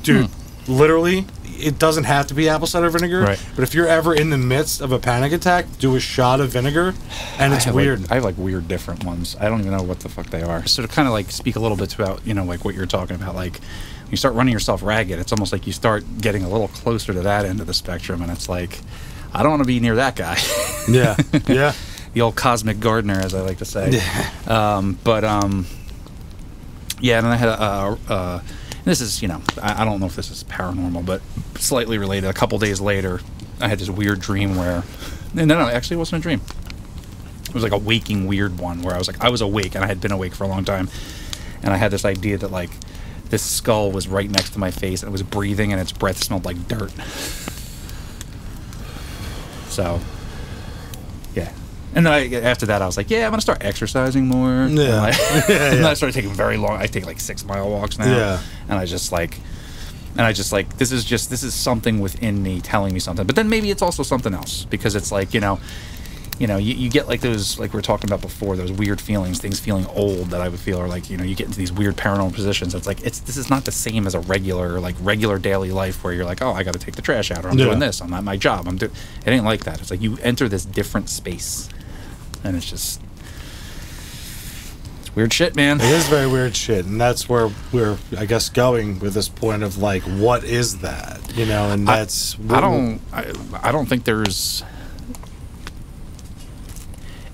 dude, literally. It doesn't have to be apple cider vinegar, right. But if you're ever in the midst of a panic attack, do a shot of vinegar, and it's weird. I have like weird different ones. I don't even know what the fuck they are. So to kind of like speak a little bit about, like what you're talking about, like when you start running yourself ragged, it's almost like you start getting a little closer to that end of the spectrum, and it's like, I don't want to be near that guy. Yeah, yeah. The old cosmic gardener, as I like to say. Yeah. And then I had this is, I don't know if this is paranormal, but slightly related. A couple days later, I had this weird dream where... No, actually it wasn't a dream. It was like a waking weird one where I was awake, and I had been awake for a long time. And I had this idea that, like, this skull was right next to my face, and it was breathing, and its breath smelled like dirt. So, yeah. And then after that, I was like, yeah, I'm going to start exercising more. Yeah. And then I started taking I take like 6-mile walks now. Yeah. And I just like, this is something within me telling me something. But then maybe it's also something else, because it's like, you get like those, like we were talking about before, those weird feelings, things feeling old that I would feel, or like, you get into these weird paranormal positions. It's like, this is not the same as a regular daily life where you're like, oh, I got to take the trash out, or I'm doing this, I'm at my job, it ain't like that. It's like you enter this different space. And it's weird shit, man. It is very weird shit, and that's where we're, I guess, going with this point of like, what is that? And that's. I don't think there's,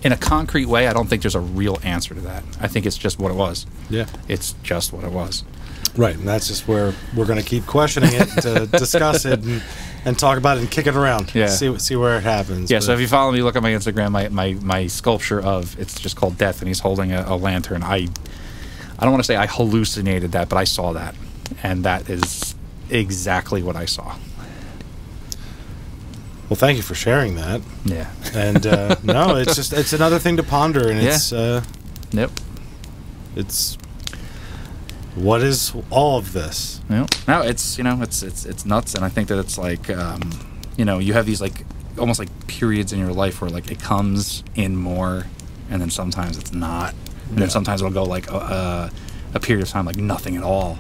in a concrete way, I don't think there's a real answer to that. I think it's just what it was. Yeah, it's just what it was. Right, and that's just where we're going to keep questioning it to discuss it and talk about it and kick it around. Yeah, see where it happens. Yeah. But. So if you follow me, look at my Instagram. My sculpture of, it's just called Death, and he's holding a lantern. I don't want to say I hallucinated that, but I saw that, and that is exactly what I saw. Well, thank you for sharing that. Yeah. And no, it's another thing to ponder, and it's yep. It's. What is all of this? No, it's it's nuts, and I think that it's like you have these like almost like periods in your life where like it comes in more, and then sometimes it's not, and then sometimes it'll go like a period of time like nothing at all,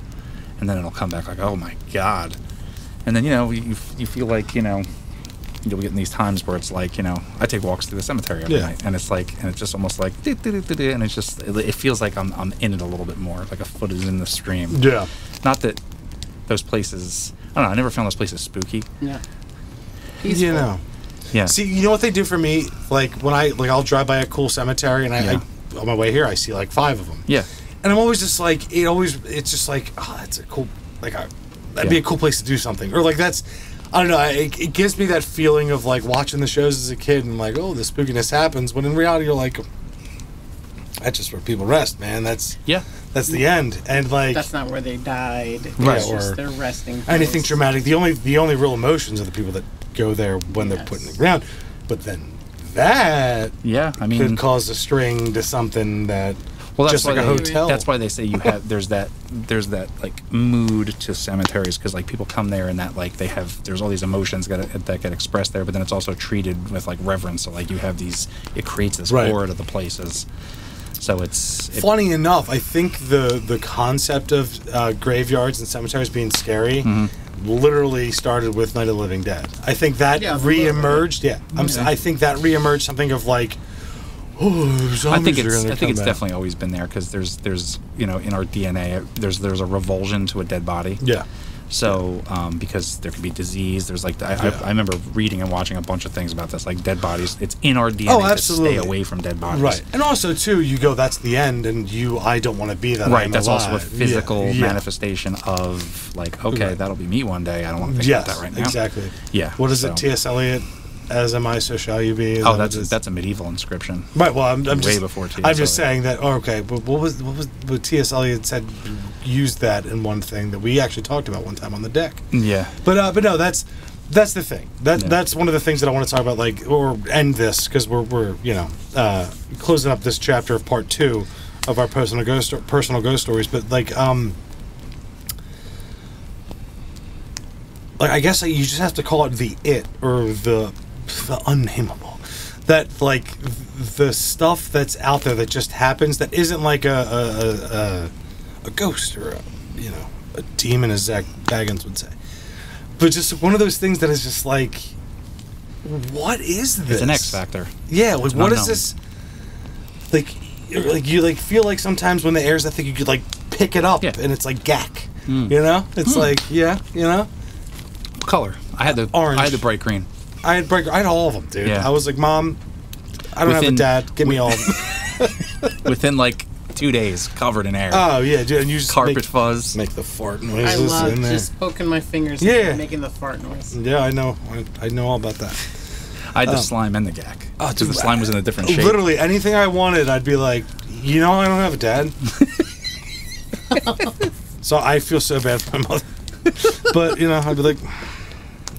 and then it'll come back like, oh my god, and then you feel like you'll get in these times where it's like I take walks through the cemetery every night, and it's like, and it's just almost like and it's just it feels like I'm in it a little bit more, like a foot is in the stream. Yeah. Not that those places, I don't know, I never found those places spooky. Yeah. Peaceful. Yeah. See, you know what they do for me? Like when I'll drive by a cool cemetery, and I on my way here I see like 5 of them. Yeah. And I'm always just like, it's just like, oh, that's a cool, like that'd be a cool place to do something, or like that's. I don't know, it gives me that feeling of like watching the shows as a kid and like, oh, the spookiness happens, when in reality you're like, that's just where people rest, man. That's the end, and like that's not where they died. Right, it's just their resting place. Anything traumatic. The only real emotions are the people that go there when they're put in the ground, but then that could cause a string to something that. Well, that's just like a hotel. That's why they say there's that like mood to cemeteries, because like people come there and that like there's all these emotions that get expressed there, but then it's also treated with like reverence. So like it creates this aura to the places. So it's funny enough. I think the concept of graveyards and cemeteries being scary literally started with Night of the Living Dead. I think that reemerged. Yeah, I think that reemerged something of like. I think it's definitely always been there, because there's in our DNA there's a revulsion to a dead body. Yeah. So, because there could be disease, there's like I remember reading and watching a bunch of things about this, like dead bodies. It's in our DNA to stay away from dead bodies. Right, and also too, you go, that's the end, and I don't want to be that. Right, that's also a physical manifestation of like, okay, that'll be me one day. I don't want to think about that right now. Exactly. Yeah. What is it, T.S. Eliot? As am I, so shall you be. Oh, that's a medieval inscription. Right. Well, I'm way just before T.S. I'm just Eliot. saying that. Oh, okay, but what T.S. Eliot said used that in one thing that we actually talked about one time on the deck. Yeah. But no, that's the thing. That's one of the things that I want to talk about, like, or end this, because we're closing up this chapter of part 2 of our personal ghost stories. But like I guess you just have to call it the or the unnameable. That like the stuff that's out there that just happens, that isn't like a ghost or a demon, as Zach Baggins would say, but just one of those things that is just like, what is this? It's an X factor. Yeah, like what is unknown. this? Like you like feel like sometimes when the air's that thing, you could like pick it up and it's like gack. It's like Color. I had the Orange. I had the bright green. I had all of them, dude. Yeah. I was like, Mom, I don't have a dad. Give me all of them. Within like 2 days, covered in air. Oh yeah, dude. And you just Carpet fuzz. make the fart I noises love in there. just poking my fingers Yeah. and making the fart noise. Yeah, I know. I know all about that. I had the slime and the gack. Oh, Because the slime was in a different shape. Literally anything I wanted, I'd be like, I don't have a dad. So I feel so bad for my mother. But I'd be like,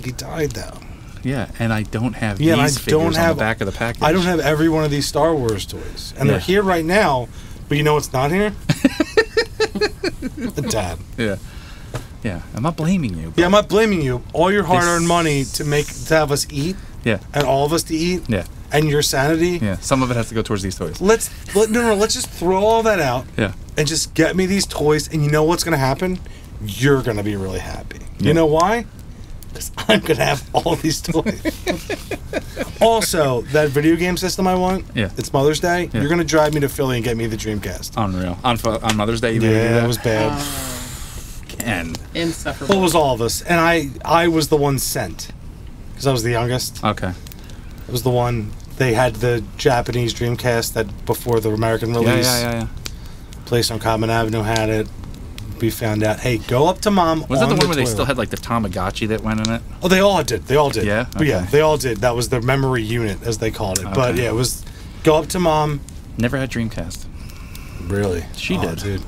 he died though. Yeah, and I don't have Yeah, and these I figures don't on have the back of the package. I don't have every one of these Star Wars toys, and they're here right now. But you know what's not here? The dad. Yeah. Yeah, I'm not blaming you. Yeah, I'm not blaming you. All your hard-earned This- money to have us eat, Yeah. and all of us to eat, Yeah. and your sanity. Yeah. Some of it has to go towards these toys. Let's just throw all that out. Yeah. And just get me these toys, and you know what's gonna happen? You're gonna be really happy. Yeah. You know why? Because I'm gonna have all these toys. Also, that video game system I want. Yeah. It's Mother's Day. Yeah. You're gonna drive me to Philly and get me the Dreamcast. Unreal. On Mother's Day, you made me do Yeah, that? that was bad. And Insufferable. Well, it was all of us, and I was the one sent because I was the youngest. okay. It was the one. They had the Japanese Dreamcast that before the American release. Yeah. Place on Common Avenue had it. We found out, hey, go up to Mom. Was that the on one where they toilet. still had like the Tamagotchi that went in it? Oh, they all did. They all did. Yeah? But yeah, Okay. they all did. That was their memory unit, as they called it. But Okay. yeah, it was go up to Mom. Never had Dreamcast. Really? She did. dude.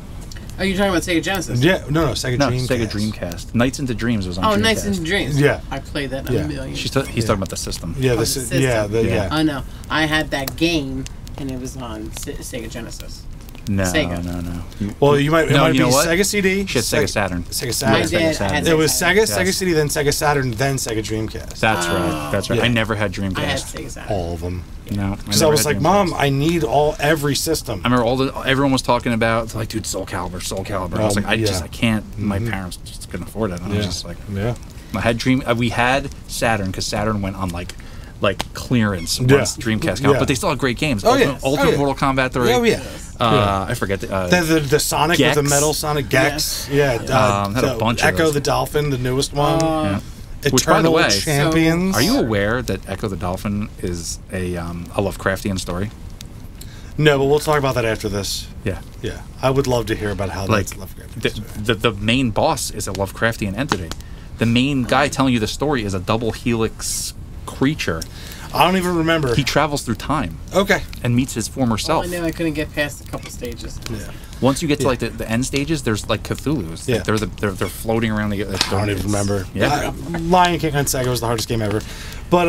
Oh, you're talking about Sega Genesis? Yeah, no, Sega No, Dreamcast. Sega Dreamcast. Nights into Dreams was on Oh, Dreamcast. Nights into Dreams. Yeah. I played that Yeah. a million. He's talking about the system. Yeah, Oh, this the is, system. yeah. Oh no, I had that game, and it was on Sega Genesis. No, Sega. no. Well, it might you be know what? Sega CD. Shit, Sega Saturn. Sega My Saturn. Sega dad Saturn. had It was Sega, Yes. Sega CD, then Sega Saturn, then Sega Dreamcast. That's right. That's right. Yeah. I never had I had Dreamcast. Sega Saturn. All of them. No, Because I was like, Mom, I need every system. I remember everyone was talking about like, dude, Soul Calibur. I was like, I yeah. can't. My parents just couldn't afford it. And I was just like, yeah. I had we had Saturn because Saturn went on like clearance Yeah. once Dreamcast came out, Yeah. but they still had great games. Oh, Ultimate, yeah. Ultimate Oh, yeah. Mortal Kombat 3. Oh, yeah. I forget The Sonic with the Gex. metal Sonic Gex. Yeah. Had a bunch of Echo those. the Dolphin, the newest one. yeah. Eternal Which, by the way, Champions. Are you aware that Echo the Dolphin is a Lovecraftian story? No, but we'll talk about that after this. Yeah. Yeah. I would love to hear about how Like that's Lovecraft. the main boss is a Lovecraftian entity. The main guy telling you the story is a double helix creature. I don't even remember. He travels through time Okay. and meets his former Oh, self. I knew I couldn't get past a couple stages. Yeah. Once you get to like the end stages, there's like Cthulhu's. Yeah. Like, they're floating around the. I don't even remember. Yeah. Lion King on Sega was the hardest game ever. But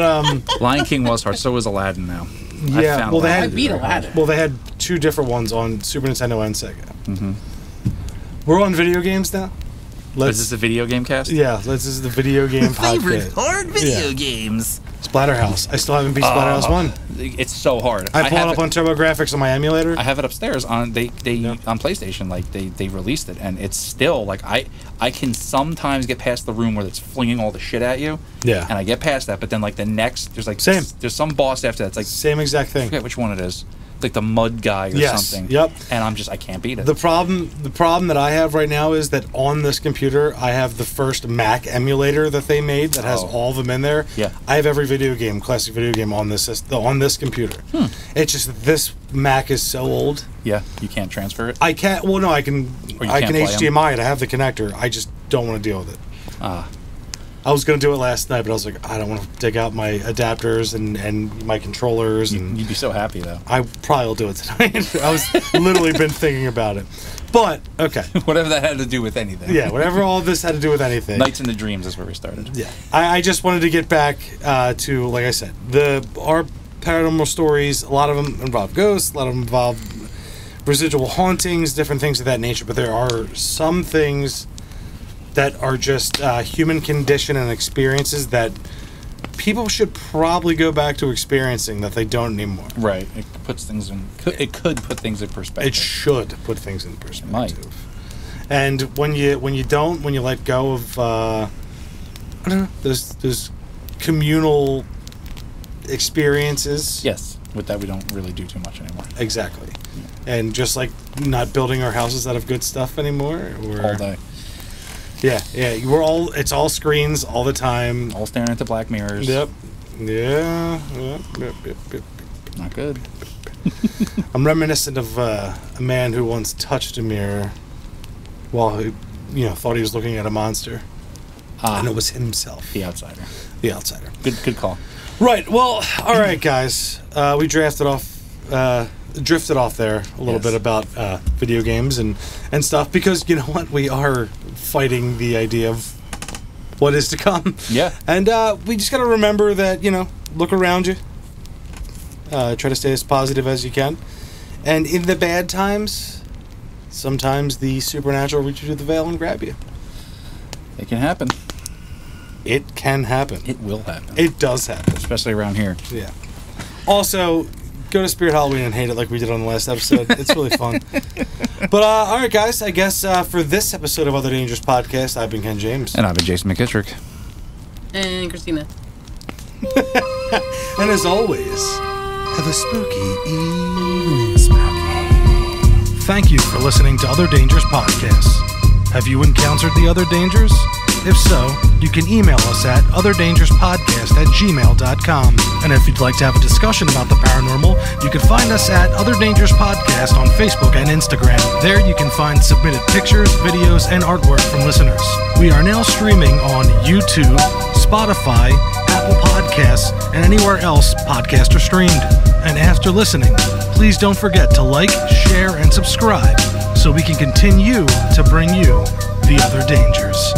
Lion King was hard. So was Aladdin now. I yeah, found well, they Aladdin had- to be I beat very hard. Aladdin. well, they had two different ones on Super Nintendo and Sega. Mm-hmm. We're on video games now. Is this a video game cast? Yeah, this is the video game podcast. hard video Yeah. games. Splatterhouse. I still haven't beat Splatterhouse 1. It's so hard. I pulled have it up it- on TurboGrafx on my emulator. I have it upstairs on on PlayStation. Like they released it, and it's still like I can sometimes get past the room where it's flinging all the shit at you. Yeah. And I get past that, but then like the next there's like Same. there's some boss after that. It's like Same exact I thing. forget which one it is. like the mud guy or Yes, something. yep. And I can't beat it. The problem that I have right now is that on this computer, I have the first Mac emulator that they made that has all of them in there. Yeah. I have every classic video game on this computer. It's just that this Mac is so old. Yeah, you can't transfer it. I can't. Well, no, I can. Or you I can't can play 'em? HDMI it. I have the connector. I just don't want to deal with it. I was going to do it last night, but I was like, I don't want to dig out my adapters and my controllers. And You'd be so happy though. I probably will do it tonight. I was literally been thinking about it. But, okay. Whatever that had to do with anything. Yeah, whatever all this had to do with anything. Nights in the Dreams is where we started. Yeah. I just wanted to get back to, like I said, our paranormal stories, a lot of them involve ghosts, a lot of them involve residual hauntings, different things of that nature, but there are some things that are just human condition and experiences that people should probably go back to experiencing that they don't anymore. Right. It puts things in. It could put things in perspective. It should put things in perspective. might. And when you let go of I don't know, those communal experiences. Yes. With that, we don't really do too much anymore. Exactly. And just like not building our houses out of good stuff anymore. All day. Yeah. It's all screens all the time. All staring into black mirrors. Yep. Yeah. Yep. Not good. I'm reminiscent of a man who once touched a mirror while he, thought he was looking at a monster, and it was himself, The outsider. the outsider. Good call. Right. Well. All right, guys. We drifted off there a little bit about video games and stuff because you know what, we are fighting the idea of what is to come. Yeah. And we just got to remember that look around you. Try to stay as positive as you can, and in the bad times, sometimes the supernatural reaches through the veil and grab you. It can happen. It can happen. It will happen. It does happen. Especially around here. Yeah. Also, go to Spirit Halloween and hate it like we did on the last episode. It's really fun. But, all right, guys. I guess for this episode of Other Dangerous Podcast, I've been Ken James. And I've been Jason McKittrick. And Christina. And as always, have a spooky evening. Thank you for listening to Other Dangerous Podcasts. Have you encountered the other dangers? If so, you can email us at otherdangerouspodcast@gmail.com. And if you'd like to have a discussion about the paranormal, you can find us at Other Dangerous Podcast on Facebook and Instagram. There you can find submitted pictures, videos, and artwork from listeners. We are now streaming on YouTube, Spotify, Apple Podcasts, and anywhere else podcasts are streamed. And after listening, please don't forget to like, share, and subscribe so we can continue to bring you the other dangers.